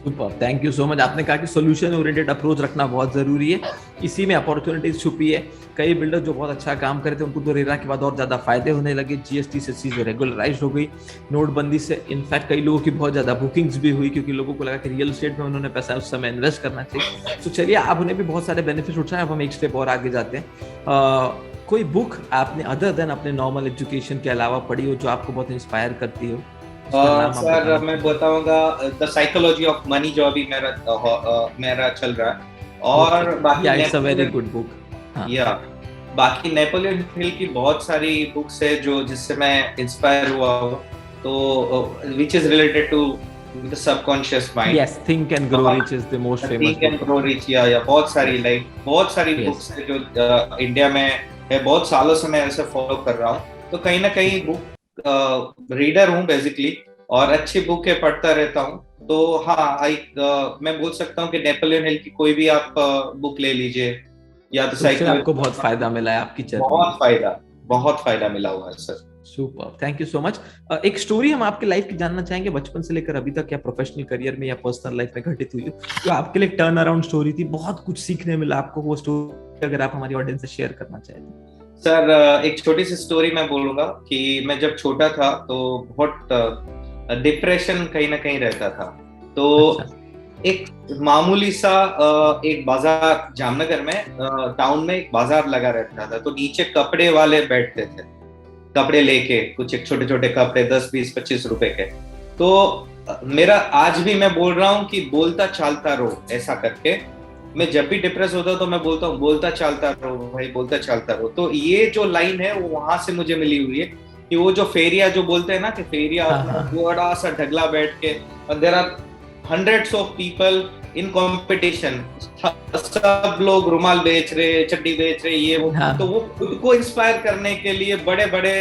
Super, thank you so much. आपने कहा कि सॉल्यूशन ओरिएंटेड अप्रोच रखना बहुत जरूरी है, इसी में अपॉर्चुनिटीज छुपी है। कई बिल्डर जो बहुत अच्छा काम कर रहे थे उनको तो रेरा के बाद और ज्यादा फायदे होने लगे, जीएसटी से चीजें रेगुलराइज हो गई, नोटबंदी से इनफैक्ट कई लोगों की बहुत ज्यादा बुकिंग्स भी हुई क्योंकि लोगों को लगा कि रियल एस्टेट में उन्होंने पैसा उस समय इन्वेस्ट करना चाहिए। तो चलिए, आप उन्हें भी बहुत सारे बेनिफिट उठाए। अब हम एक स्टेप और आगे जाते हैं। कोई बुक आपने अदर देन अपने नॉर्मल एजुकेशन के अलावा पढ़ी हो जो आपको बहुत इंस्पायर करती हो? सर मैं बताऊंगा द साइकोलॉजी ऑफ मनी, जो अभी मेरा चल रहा है, और बाकी it's a very good book. या बाकी नेपोलियन हिल की बहुत सारी बुक्स है जो जिससे मैं इंस्पायर हुआ हूँ, तो which is related to the subconscious mind. Yes, Think and Grow Rich is the most famous. Think and Grow Rich, या बहुत सारी बुक्स है जो इंडिया में है, बहुत सालों से मैं ऐसे फॉलो कर रहा हूँ। तो कहीं ना कहीं बुक रीडर हूँ बेसिकली, और अच्छी बुक पढ़ता रहता हूँ। तो हाँ, मैं बोल सकता हूँ कि नेपोलियन हिल की कोई भी आप बुक ले लीजिए, या तो साइकोलॉजी। आपको बहुत फायदा मिला है आपकी जर्नी? बहुत फायदा मिला हुआ है sir. Super, thank you so much. एक स्टोरी हम आपके लाइफ की जानना चाहेंगे, बचपन से लेकर अभी तक, या प्रोफेशनल करियर में या पर्सनल लाइफ में घटित हुई तो आपके लिए टर्न अराउंड स्टोरी थी, बहुत कुछ सीखने मिला आपको, वो स्टोरी अगर आप हमारी ऑडियंस से शेयर करना चाहें तो। सर एक छोटी सी स्टोरी मैं बोलूंगा कि मैं जब छोटा था तो बहुत डिप्रेशन कहीं ना कहीं रहता था। तो एक मामूली सा एक बाजार, जामनगर में टाउन में एक बाजार लगा रहता था, तो नीचे कपड़े वाले बैठते थे, कपड़े लेके, कुछ एक छोटे छोटे कपड़े 10, 20, 25 रुपए के। तो मेरा आज भी मैं बोल रहा हूँ कि बोलता चालता रहो, ऐसा करके मैं जब भी डिप्रेस होता हूँ तो मैं बोलता हूँ बोलता चालता रहो भाई, बोलता चालता रहो। तो ये जो लाइन है वो वहां से मुझे मिली हुई है कि वो जो फेरिया जो बोलते हैं ना, कि फेरिया बड़ा सा ढगला बैठ के, और there are hundreds of people in competition, सब लोग रुमाल बेच रहे, चड्डी बेच रहे, ये वो। तो वो खुद को इंस्पायर करने के लिए बड़े बड़े,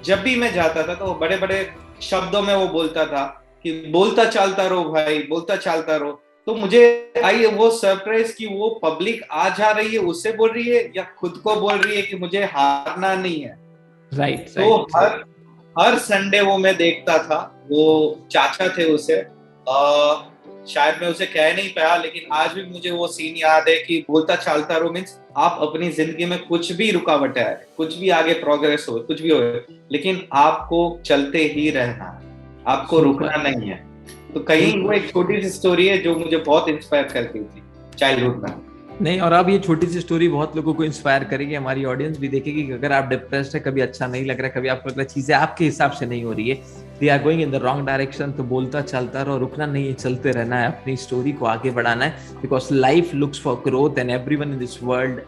जब भी मैं जाता था तो बड़े बड़े शब्दों में वो बोलता था कि बोलता चलता रहो भाई, बोलता चलता रहो। तो मुझे आई वो सरप्राइज कि वो पब्लिक आ जा रही है, उससे बोल रही है या खुद को बोल रही है कि मुझे हारना नहीं है। राइट तो राइट हर हर संडे वो मैं देखता था। वो चाचा थे उसे, शायद मैं उसे कह नहीं पाया, लेकिन आज भी मुझे वो सीन याद है कि बोलता चलता रहो मीन्स आप अपनी जिंदगी में कुछ भी रुकावटें आए, कुछ भी आगे प्रोग्रेस हो, कुछ भी हो, लेकिन आपको चलते ही रहना है, आपको रुकना सुपर नहीं है। तो कहीं वो सुपर। एक छोटी सी स्टोरी है जो मुझे बहुत इंस्पायर करती थी चाइल्डहुड में। नहीं, और अब ये छोटी सी स्टोरी बहुत लोगों को इंस्पायर करेगी, हमारी ऑडियंस भी देखेगी कि अगर आप डिप्रेस्ड है, कभी अच्छा नहीं लग रहा है, कभी आपको लग रहा है चीजें आपके हिसाब से नहीं हो रही है, they are going in the wrong direction, तो बोलता चलता रहो, रुकना नहीं है, चलते रहना है, अपनी स्टोरी को आगे बढ़ाना है, because life looks for growth and everyone in this world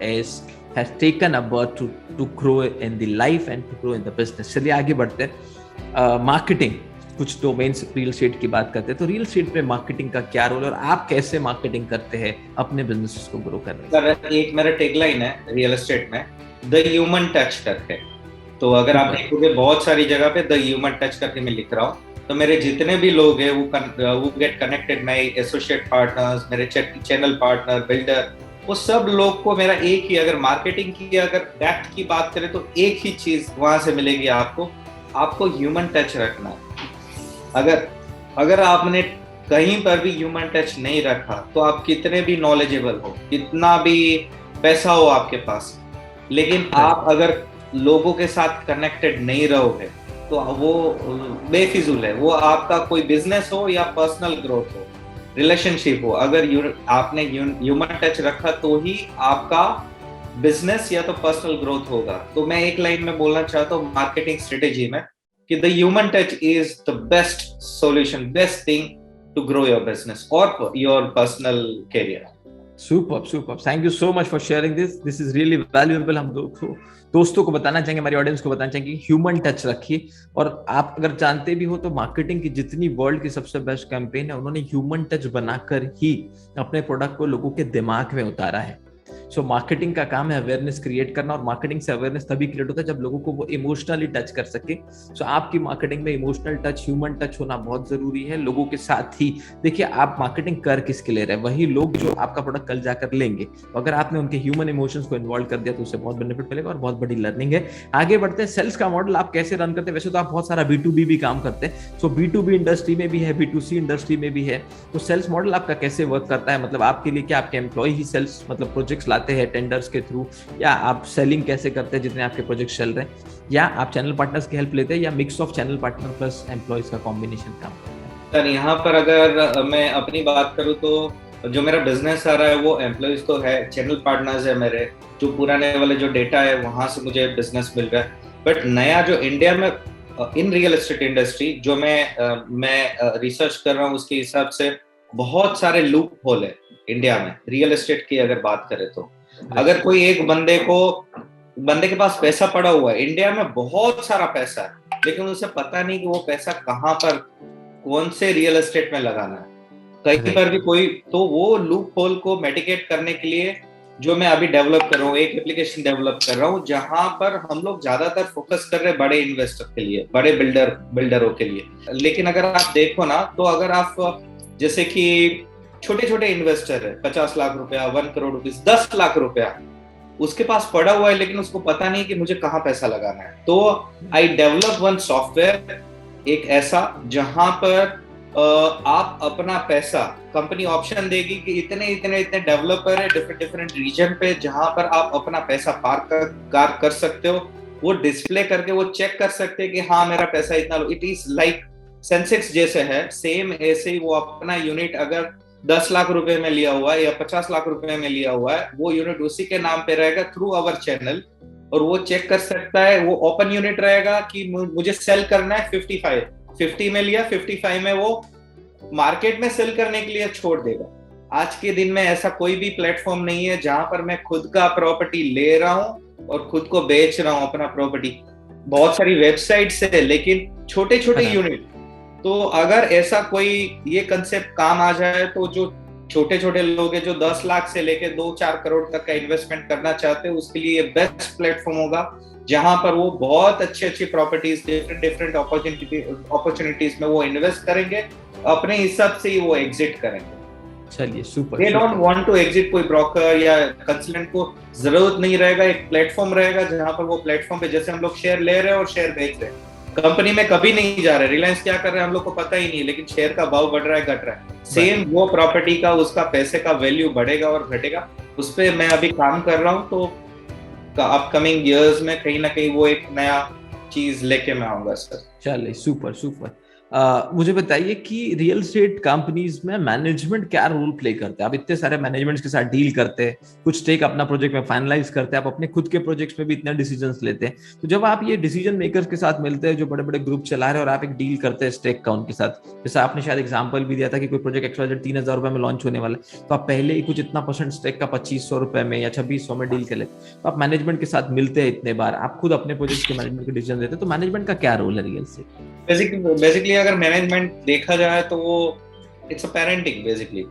has taken a birth to grow in the life and to grow in the business. चलिए आगे बढ़ते हैं। मार्केटिंग, कुछ डोमेन्स रियल एस्टेट की बात करते हैं, तो रियल एस्टेट में मार्केटिंग का क्या रोल है और आप कैसे मार्केटिंग करते हैं अपने बिजनेस को ग्रो करने के लिए? एक मेरा टैगलाइन है रियल एस्टेट में, द ह्यूमन टच करके। तो अगर आप देखोगे बहुत सारी जगह पे द ह्यूमन टच करके मैं लिख रहा हूँ। तो मेरे जितने भी लोग हैं वो get connected, my associate partners, मेरे चैनल पार्टनर, बिल्डर, वो सब लोग को मेरा एक ही, अगर मार्केटिंग की अगर डेप्थ की बात करें तो एक ही चीज वहां से मिलेगी आपको, आपको ह्यूमन टच रखना है। अगर आपने कहीं पर भी ह्यूमन टच नहीं रखा तो आप कितने भी नॉलेजेबल हो, कितना भी पैसा हो आपके पास, लेकिन आप अगर लोगों के साथ कनेक्टेड नहीं रहोगे तो वो बेफिजुल है। वो आपका कोई बिजनेस हो या पर्सनल ग्रोथ हो, रिलेशनशिप हो, अगर आपने ह्यूमन टच रखा तो ही आपका बिजनेस या तो पर्सनल ग्रोथ होगा। तो मैं एक लाइन में बोलना चाहता हूँ मार्केटिंग स्ट्रेटेजी में कि the human touch is the best solution, best thing to grow your business और your personal career. Super super, thank you so much for sharing this is really valuable. हम दोस्तों को बताना चाहेंगे, हमारी ऑडियंस को बताना चाहेंगे कि ह्यूमन टच रखिए। और आप अगर जानते भी हो तो मार्केटिंग की जितनी वर्ल्ड की सबसे बेस्ट कैंपेन है, उन्होंने ह्यूमन टच बनाकर ही अपने प्रोडक्ट को लोगों के दिमाग में उतारा है। सो मार्केटिंग का काम है अवेयरनेस क्रिएट करना, और मार्केटिंग से अवेयरनेस तभी क्रिएट होता है जब लोगों को वो इमोशनली टच कर सके। सो आपकी मार्केटिंग में इमोशनल टच, ह्यूमन टच होना बहुत जरूरी है लोगों के साथ ही। देखिए, आप मार्केटिंग कर किसके ले रहे हैं, वही लोग जो आपका प्रोडक्ट कल जाकर लेंगे। तो अगर आपने उनके ह्यूमन इमोशंस को इन्वॉल्व कर दिया तो उससे बहुत बेनिफिट मिलेगा और बहुत बड़ी लर्निंग है। आगे बढ़ते हैं, सेल्स का मॉडल आप कैसे रन करते हैं? वैसे तो आप बहुत सारा B2B भी काम करते हैं, सो B2B इंडस्ट्री में भी है, B2C इंडस्ट्री में भी है, तो सेल्स मॉडल आपका कैसे वर्क करता है? मतलब आपके लिए क्या आपके एम्प्लॉय ही सेल्स मतलब प्रोजेक्ट्स लाते हैं टेंडर्स के थ्रू, या आप सेलिंग कैसे करते हैं जितने आपके प्रोजेक्ट चल रहे हैं, या आप चैनल पार्टनर्स की हेल्प लेते हैं, या mix of channel partner plus employees का कॉम्बिनेशन काम करता है? सर यहाँ पर अगर मैं अपनी बात करूँ तो जो मेरा बिजनेस आ रहा है वो एम्प्लॉयज तो है, चैनल पार्टनर्स है मेरे, जो पुराने वाले जो डेटा है वहां से मुझे बिजनेस मिल रहा है। बट नया जो इंडिया में इन रियल एस्टेट इंडस्ट्री जो मैं रिसर्च कर रहा हूँ उसके हिसाब से बहुत सारे लूप होल है इंडिया में रियल एस्टेट की अगर बात करें तो। अगर कोई एक बंदे के पास पैसा पड़ा हुआ है, इंडिया में बहुत सारा पैसा है, लेकिन उसे पता नहीं कि वो पैसा कहाँ पर कौन से रियल एस्टेट में लगाना है, कहीं पर भी कोई, तो वो लूप होल को मिटिगेट करने के लिए जो मैं अभी डेवलप कर रहा हूँ, एक एप्लीकेशन डेवलप कर रहा हूँ जहां पर हम लोग ज्यादातर फोकस कर रहे हैं बड़े इन्वेस्टर के लिए, बड़े बिल्डरों के लिए। लेकिन अगर आप देखो ना तो अगर आप जैसे कि छोटे छोटे इन्वेस्टर है, 50 लाख रुपया, 1 करोड़ रुपीस, 10 लाख रुपया उसके पास पड़ा हुआ है, लेकिन उसको पता नहीं कि मुझे कहाँ पैसा लगाना है। तो आई डेवलप वन सॉफ्टवेयर एक ऐसा जहां पर आप अपना पैसा, कंपनी ऑप्शन देगी कि इतने डेवलपर है डिफरेंट रीजन पे जहां पर आप अपना पैसा पार्क कर सकते हो। वो डिस्प्ले करके वो चेक कर सकते हैं कि हाँ मेरा पैसा इतना, इट इज लाइक सेंसेक्स जैसे है, सेम ऐसे ही वो अपना यूनिट अगर 10 लाख रुपए में लिया हुआ है या 50 लाख रुपए में लिया हुआ है, वो यूनिट उसी के नाम पे रहेगा थ्रू आवर चैनल, और वो चेक कर सकता है। वो ओपन यूनिट रहेगा कि मुझे सेल करना है 50 में लिया, 55 में वो मार्केट में सेल करने के लिए छोड़ देगा। आज के दिन में ऐसा कोई भी प्लेटफॉर्म नहीं है जहां पर मैं खुद का प्रॉपर्टी ले रहा हूं और खुद को बेच रहा हूं अपना प्रॉपर्टी। बहुत सारी वेबसाइट्स है लेकिन छोटे छोटे यूनिट। तो अगर ऐसा कोई ये कंसेप्ट काम आ जाए तो जो छोटे छोटे लोग हैं जो 10 लाख से लेके 2-4 करोड़ तक का इन्वेस्टमेंट करना चाहते हैं, उसके लिए बेस्ट प्लेटफॉर्म होगा, जहां पर वो बहुत अच्छी अच्छी प्रॉपर्टीज, डिफरेंट अपॉर्चुनिटीज में वो इन्वेस्ट करेंगे, अपने हिसाब से ही वो एग्जिट करेंगे। चलिए super. They don't want to exit, कोई ब्रोकर या कंसल्टेंट को जरूरत नहीं रहेगा, एक प्लेटफॉर्म रहेगा जहां पर वो प्लेटफॉर्म पे जैसे हम लोग शेयर ले रहे हैं और शेयर बेच रहे हैं, कंपनी में कभी नहीं जा रहे, रिलायंस क्या कर रहे हैं हम लोग को पता ही नहीं, लेकिन शेयर का भाव बढ़ रहा है घट रहा है, सेम वो प्रॉपर्टी का उसका पैसे का वैल्यू बढ़ेगा और घटेगा। उस पर मैं अभी काम कर रहा हूँ, तो अपकमिंग ईयर्स में कहीं ना कहीं वो एक नया चीज लेके मैं आऊंगा सर। चलिए सुपर सुपर। मुझे बताइए कि रियल एस्टेट कंपनीज में मैनेजमेंट क्या रोल प्ले करते हैं? आप इतने सारे मैनेजमेंट्स के साथ डील करते हैं, कुछ स्टेक अपना प्रोजेक्ट में फाइनलाइज करते हैं, आप अपने खुद के प्रोजेक्ट्स में भी इतने डिसीजंस लेते हैं, तो जब आप ये डिसीजन मेकर्स के साथ मिलते हैं जो बड़े बड़े ग्रुप चला रहे हैं और आप एक डील करते हैं स्टेक का उनके साथ, जैसा आपने शायद एग्जाम्पल भी दिया था कि कोई प्रोजेक्ट XYZ 3,000 रुपए में लॉन्च होने वाला है, तो आप पहले ही कुछ इतना परसेंट स्टेक का 2,500 रुपए में या 2,600 में डील कर लेते, तो आप मैनेजमेंट के साथ मिलते हैं इतने बार, आप खुद अपने प्रोजेक्ट के मैनेजमेंट के डिसीजन देते हैं, तो मैनेजमेंट का क्या रोल है रियल एस्टेट? बेसिकली अगर मैनेजमेंट देखा जाए तो वो इट्स अ पेरेंटिंग बेसिकली।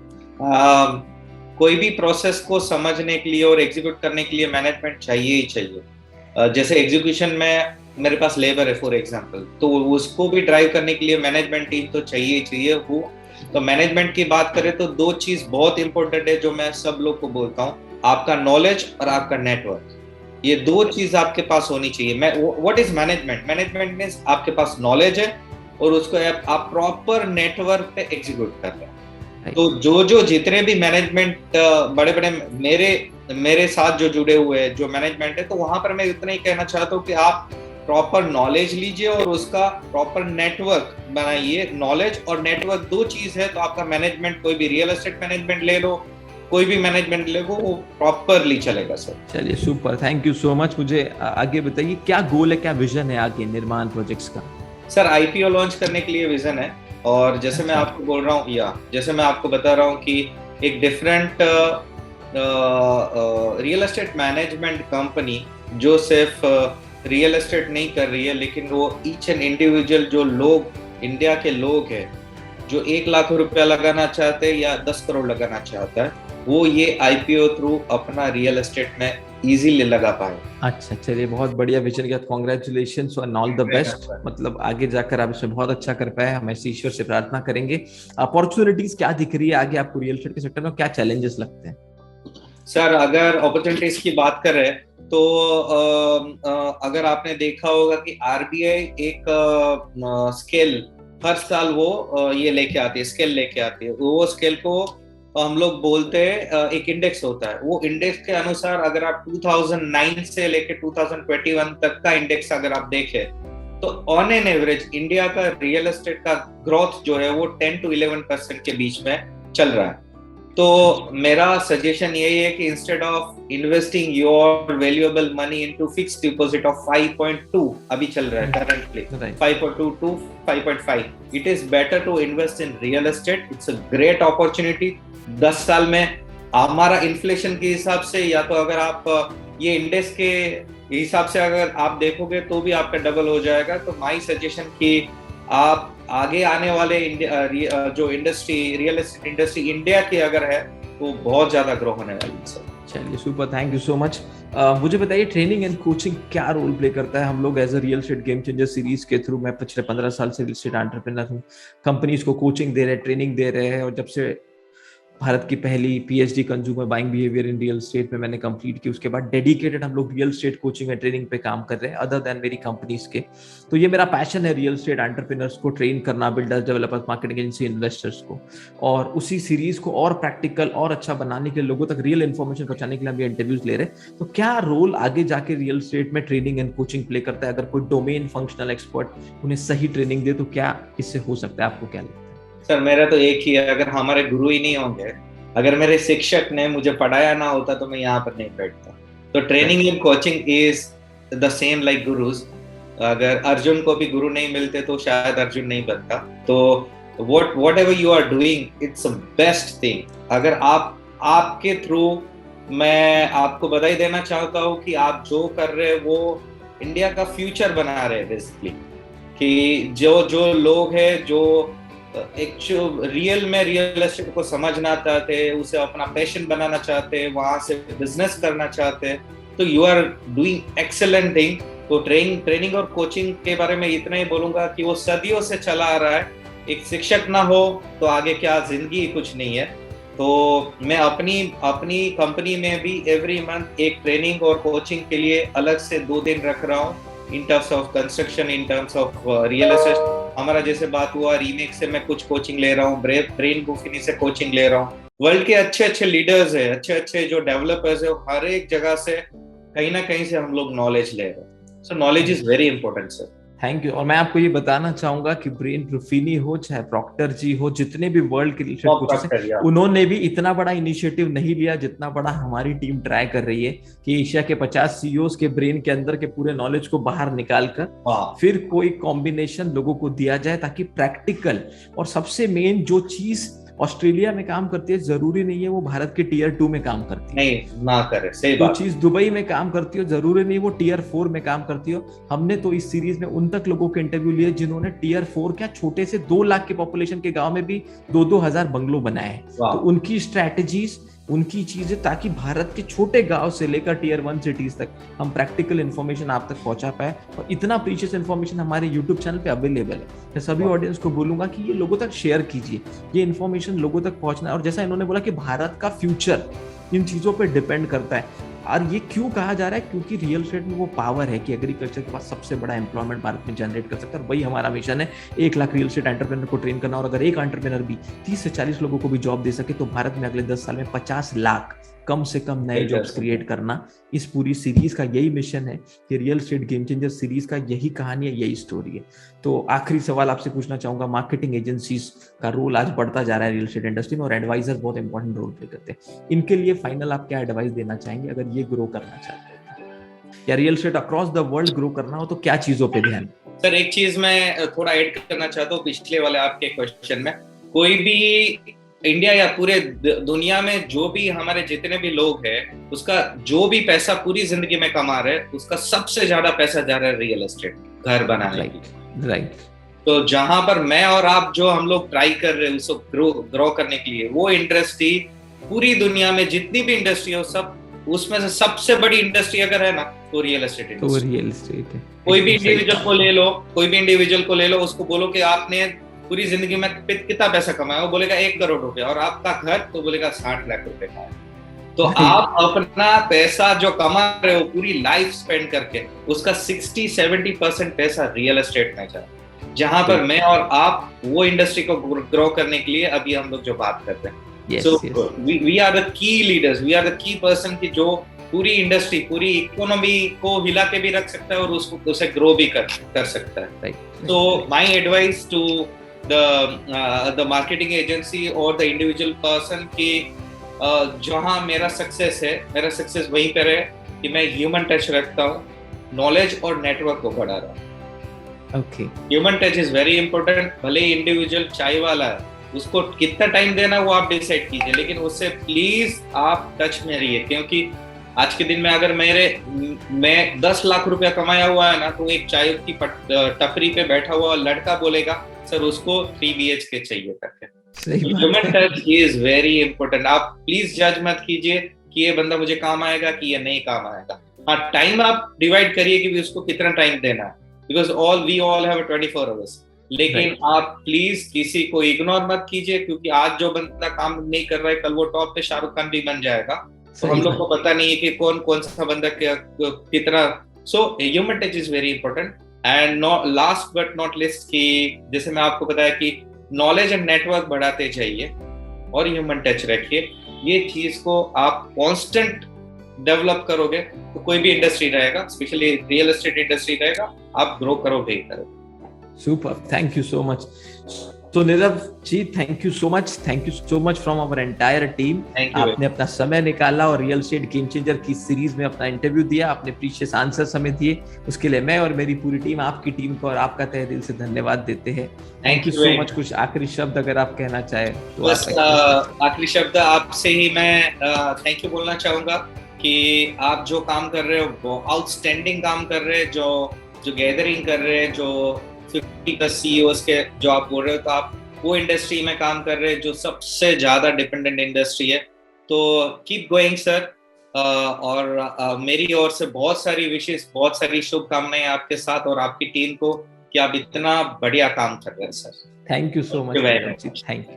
कोई भी प्रोसेस को समझने के लिए और एग्जीक्यूट करने के लिए मैनेजमेंट चाहिए ही चाहिए। जैसे एग्जीक्यूशन में मेरे पास लेबर है फॉर एग्जांपल, तो उसको भी ड्राइव करने के लिए मैनेजमेंट टीम तो चाहिए ही चाहिए। वो तो मैनेजमेंट की बात करें तो दो चीज बहुत इंपॉर्टेंट है जो मैं सब लोग को बोलता हूँ, आपका नॉलेज और आपका नेटवर्क। ये दो चीज आपके पास होनी चाहिए। What is management? Management means आपके पास नॉलेज है और उसको आप प्रॉपर नेटवर्क पे एग्जीक्यूट कर रहे हैं। तो जो जितने भी मैनेजमेंट बड़े बड़े मेरे साथ जो जुड़े हुए हैं जो मैनेजमेंट है, तो वहां पर मैं इतना ही कहना चाहता हूँ कि आप प्रॉपर नॉलेज लीजिए और उसका प्रॉपर नेटवर्क बनाइए। नॉलेज और नेटवर्क दो चीज है, तो आपका मैनेजमेंट, कोई भी रियल एस्टेट मैनेजमेंट ले लो, कोई भी मैनेजमेंट ले लो, वो प्रॉपरली चलेगा सर। चलिए super, thank you so much. मुझे आगे बताइए क्या गोल है, क्या विजन है आगे निर्माण प्रोजेक्ट्स का? सर IPO लॉन्च करने के लिए विजन है, और जैसे मैं आपको बोल रहा हूँ जैसे मैं आपको बता रहा हूँ कि एक different real estate management company जो सिर्फ रियल एस्टेट नहीं कर रही है, लेकिन वो ईच एंड इंडिविजुअल जो लोग, इंडिया के लोग हैं जो 1 लाख रुपया लगाना चाहते हैं या 10 करोड़ लगाना चाहता है, वो ये IPO थ्रू अपना रियल एस्टेट में इजीली लगा पाए। अच्छा, चलिए बहुत बढ़िया विजन के साथ कांग्रेचुलेशंस और ऑल द बेस्ट। मतलब आगे जाकर आप इसमें बहुत अच्छा कर पाए, हम ऐसे ईश्वर से प्रार्थना करेंगे। अपॉर्चुनिटीज क्या दिख रही है आगे आपको रियल एस्टेट के सेक्टर में, क्या चैलेंजेस लगते हैं? सर अगर अपॉर्चुनिटीज की बात करें तो अगर आपने देखा होगा कि RBI एक स्केल हर साल वो ये लेके आती है, स्केल लेके आती है। वो स्केल को हम लोग बोलते हैं एक इंडेक्स होता है। वो इंडेक्स के अनुसार अगर आप 2009 से लेके 2021 तक का इंडेक्स अगर आप देखें तो ऑन एन एवरेज इंडिया का रियल एस्टेट का ग्रोथ जो है वो 10 to 11% के बीच में चल रहा है। तो मेरा सजेशन यही है कि instead of investing your valuable money into fixed deposit of 5.2 अभी चल रहा है currently 5.2 to 5.5, it is better to invest in real estate. It's a great opportunity. 10 साल में हमारा इन्फ्लेशन के हिसाब से, या तो अगर आप ये इंडेक्स के हिसाब से अगर आप देखोगे तो भी आपका डबल हो जाएगा। तो माय सजेशन कि आप आगे आने वाले जो industry, real estate industry India की अगर है तो बहुत ज्यादा ग्रो होने वाली है सर। चलिए super, thank you so much. मुझे बताइए ट्रेनिंग एंड कोचिंग क्या रोल प्ले करता है? हम लोग as a real estate game changer series के थ्रू, मैं पिछले 15 साल से रियल एस्टेट एंटरप्रेन्योर हूँ, कंपनीज को कोचिंग दे रहे हैं, ट्रेनिंग दे रहे हैं, और जब से भारत की पहली PhD consumer buying behaviour in real estate में मैंने कंप्लीट की, उसके बाद डेडिकेटेड हम लोग real estate coaching and training पे काम कर रहे हैं अदर देन मेरी कंपनीज के। तो ये मेरा पैशन है, रियल एस्टेट एंटरप्रेन्योर्स को ट्रेन करना, builders, developers, marketing agency, investors को। और उसी सीरीज को और प्रैक्टिकल और अच्छा बनाने के लिए, लोगों तक रियल इन्फॉर्मेशन पहुंचाने के लिए हम ये इंटरव्यूज ले रहे हैं। तो क्या रोल आगे जाके रियल एस्टेट में ट्रेनिंग एंड कोचिंग प्ले करता है? अगर कोई डोमेन फंक्शनल एक्सपर्ट उन्हें सही ट्रेनिंग दे तो क्या इससे हो सकता है? आपको क्या लगता है? सर मेरा तो एक ही है, अगर हमारे गुरु ही नहीं होंगे, अगर मेरे शिक्षक ने मुझे पढ़ाया ना होता तो मैं यहाँ पर नहीं बैठता। तो training and coaching is the same like gurus. अगर अर्जुन को भी गुरु नहीं मिलते तो शायद अर्जुन नहीं बनता। तो whatever you are doing, it's a best thing. अगर आपके थ्रू मैं आपको बधाई देना चाहता हूँ कि आप जो कर रहे हैं वो इंडिया का फ्यूचर बना रहे हैं बेसिकली। कि जो लोग हैं जो एक जो रियल में रियल एस्टेट को समझना चाहते, उसे अपना पैशन बनाना चाहते, वहां से बिजनेस करना चाहते, तो you are doing excellent thing. तो ट्रेनिंग और कोचिंग के बारे में इतना ही बोलूंगा कि वो सदियों से चला आ रहा है। एक शिक्षक ना हो तो आगे क्या जिंदगी कुछ नहीं है। तो मैं अपनी कंपनी में भी एवरी मंथ एक ट्रेनिंग और कोचिंग के लिए अलग से 2 दिन रख रहा हूँ, in terms of construction, in terms of real estate. हमारा जैसे बात हुआ रीमेक से मैं कुछ कोचिंग ले रहा हूँ, ब्रेन बुफिनी से कोचिंग ले रहा हूँ। वर्ल्ड के अच्छे अच्छे लीडर्स है, अच्छे अच्छे जो डेवलपर्स है, हर एक जगह से कहीं ना कहीं से हम लोग नॉलेज ले रहे हैं। सो knowledge is very important sir. Thank you. और मैं आपको ये बताना चाहूंगा कि ब्रेन रुफिनी हो चाहे प्रॉक्टर जी हो, जितने भी वर्ल्ड के रिलेटेड कोचेस हैं, उन्होंने भी इतना बड़ा इनिशिएटिव नहीं लिया जितना बड़ा हमारी टीम ट्राई कर रही है कि एशिया के 50 सीईओज के ब्रेन के अंदर के पूरे नॉलेज को बाहर निकाल कर फिर कोई कॉम्बिनेशन लोगों को दिया जाए, ताकि प्रैक्टिकल और सबसे मेन जो चीज ऑस्ट्रेलिया में काम करती है, जरूरी नहीं है वो भारत के टियर 2 में काम करती है, नहीं ना करे, सही जो बात। चीज दुबई में काम करती हो जरूरी नहीं वो टियर 4 में काम करती हो। हमने तो इस सीरीज में उन तक लोगों के इंटरव्यू लिए जिन्होंने टियर 4 क्या छोटे से 2 लाख के पॉपुलेशन के गांव में भी 2-2 हजार बंगलो बनाए हैं। तो उनकी स्ट्रैटेजीज, उनकी चीजें, ताकि भारत के छोटे गांव से लेकर टियर 1 सिटीज तक हम प्रैक्टिकल इन्फॉर्मेशन आप तक पहुंचा पाए। और इतना प्रीशियस इन्फॉर्मेशन हमारे यूट्यूब चैनल पे अवेलेबल है। मैं सभी ऑडियंस को बोलूंगा कि ये लोगों तक शेयर कीजिए, ये इन्फॉर्मेशन लोगों तक पहुंचना है। और जैसा इन्होंने बोला कि भारत का फ्यूचर इन चीजों पे डिपेंड करता है। और ये क्यों कहा जा रहा है? क्योंकि रियल एस्टेट में वो पावर है कि एग्रीकल्चर के पास सबसे बड़ा एम्प्लॉयमेंट भारत में जनरेट कर सकता है। और वही हमारा मिशन है, 1 लाख रियल एस्टेट एंटरप्रेन्योर को ट्रेन करना। और अगर एक एंटरप्रेन्योर भी 30 से 40 लोगों को भी जॉब दे सके तो भारत में अगले 10 साल में 50 लाख कम से कम नए जॉब्स क्रिएट करना। इस पूरी सीरीज का यही मिशन है कि real estate game changer series का यही कहानी है, यही स्टोरी है। तो आखिरी सवाल आपसे पूछना चाहूंगा, मार्केटिंग एजेंसीज का रोल आज बढ़ता जा रहा है रियल एस्टेट इंडस्ट्री में, और एडवाइजर्स बहुत इंपॉर्टेंट रोल प्ले करते हैं। इनके लिए फाइनल आप क्या एडवाइस देना चाहेंगे अगर ये ग्रो करना चाहते हैं, या real estate across the world grow करना हो तो क्या चीजों पे ध्यान? सर एक चीज मैं थोड़ा ऐड करना चाहता हूँ पिछले वाले आपके क्वेश्चन में। कोई भी इंडिया या पूरे दुनिया में जो भी हमारे जितने भी लोग हैं, उसका जो भी पैसा पूरी जिंदगी में कमा रहे हैं, उसका सबसे ज्यादा पैसा जा रहा है रियल एस्टेट, घर बनाने की। राइट। तो जहां पर मैं और आप जो हम लोग ट्राई कर रहे हैं उसको ग्रो करने के लिए, वो इंडस्ट्री पूरी दुनिया में जितनी भी इंडस्ट्री हो, सब उसमें से सबसे बड़ी इंडस्ट्री अगर है ना तो रियल एस्टेट इंडस्ट्री। तो रियल एस्टेट है। कोई भी इंडिविजुअल को ले लो, उसको बोलो कि आपने पूरी जिंदगी में कितना पैसा कमाया, वो बोलेगा 1 करोड़ रुपया, और आपका घर तो बोलेगा 60 लाख रुपए का है। तो आप अपना पैसा जो कमा रहे हो पूरी लाइफ स्पेंड करके, उसका 60-70% पैसा रियल एस्टेट में जा रहा है। जहां पर मैं और आप वो इंडस्ट्री को ग्रो करने के लिए अभी हम लोग जो बात करते हैं, so we are the key leaders, we are the key person की जो पूरी इंडस्ट्री, पूरी इकोनॉमी को हिला के भी रख सकता है और उसको उसे ग्रो भी कर सकता है। तो my advice to the marketing agency or the individual person कि जहाँ मेरा सक्सेस है, मेरा सक्सेस वहीं पर है कि मैं ह्यूमन टच रखता हूँ, नॉलेज और नेटवर्क को बढ़ा रहा हूँ। Okay, human touch is very important. भले ही इंडिविजुअल चाय वाला है, उसको कितना टाइम देना वो आप डिसाइड कीजिए, लेकिन उससे प्लीज आप टच में रहिए। क्योंकि आज के दिन में अगर मैं 10 लाख रुपया कमाया हुआ है ना, तो एक चाय की टपरी पे बैठा हुआ लड़का बोलेगा सर उसको 3 BHK चाहिए करके। Human touch is very important. आप प्लीज जज मत कीजिए कि ये बंदा मुझे काम आएगा कि ये नहीं काम आएगा। हाँ, टाइम आप डिवाइड करिए कि उसको कितना टाइम देना है, because we all have 24 hours. लेकिन आप प्लीज किसी को इग्नोर मत कीजिए, क्योंकि आज जो बंदा काम नहीं कर रहा है, कल वो टॉप पे शाहरुख खान भी बन जाएगा। तो हम लोग को पता नहीं है कि कौन सा बंदा कितना। So human touch is very important. And last but not list की, जैसे मैं आपको बताया कि नॉलेज एंड नेटवर्क बढ़ाते जाइए और ह्यूमन टच रखिए। ये चीज को आप कांस्टेंट डेवलप करोगे तो कोई भी इंडस्ट्री रहेगा, स्पेशली रियल एस्टेट इंडस्ट्री रहेगा, आप ग्रो करोगे ही करोगे। Super, thank you so much. तो Nirav ji, thank you so much from our entire team. आपने अपना समय निकाला और रियल एस्टेट गेम चेंजर की सीरीज में अपना इंटरव्यू दिया, आपने प्रीशियस आंसर्स हमें दिए। उसके लिए मैं और मेरी पूरी टीम, आपकी टीम को और आपका तहे दिल से धन्यवाद देते हैं। Thank you so much. कुछ आखिरी शब्द अगर आप कहना चाहे तो? बस आखिरी शब्द आपसे ही मैं थैंक यू बोलना चाहूंगा कि आप जो काम कर रहे हो वो आउटस्टैंडिंग काम कर रहे हैं, जो गैदरिंग कर रहे हैं, जो 50 CEOs के जो आप बोल रहे हो, तो आप वो इंडस्ट्री में काम कर रहे हैं जो सबसे ज्यादा डिपेंडेंट इंडस्ट्री है। तो कीप गोइंग सर, और मेरी ओर से बहुत सारी विशेष, बहुत सारी शुभकामनाएं आपके साथ और आपकी टीम को कि आप इतना बढ़िया काम कर रहे हैं sir. Thank you so much. Thank you.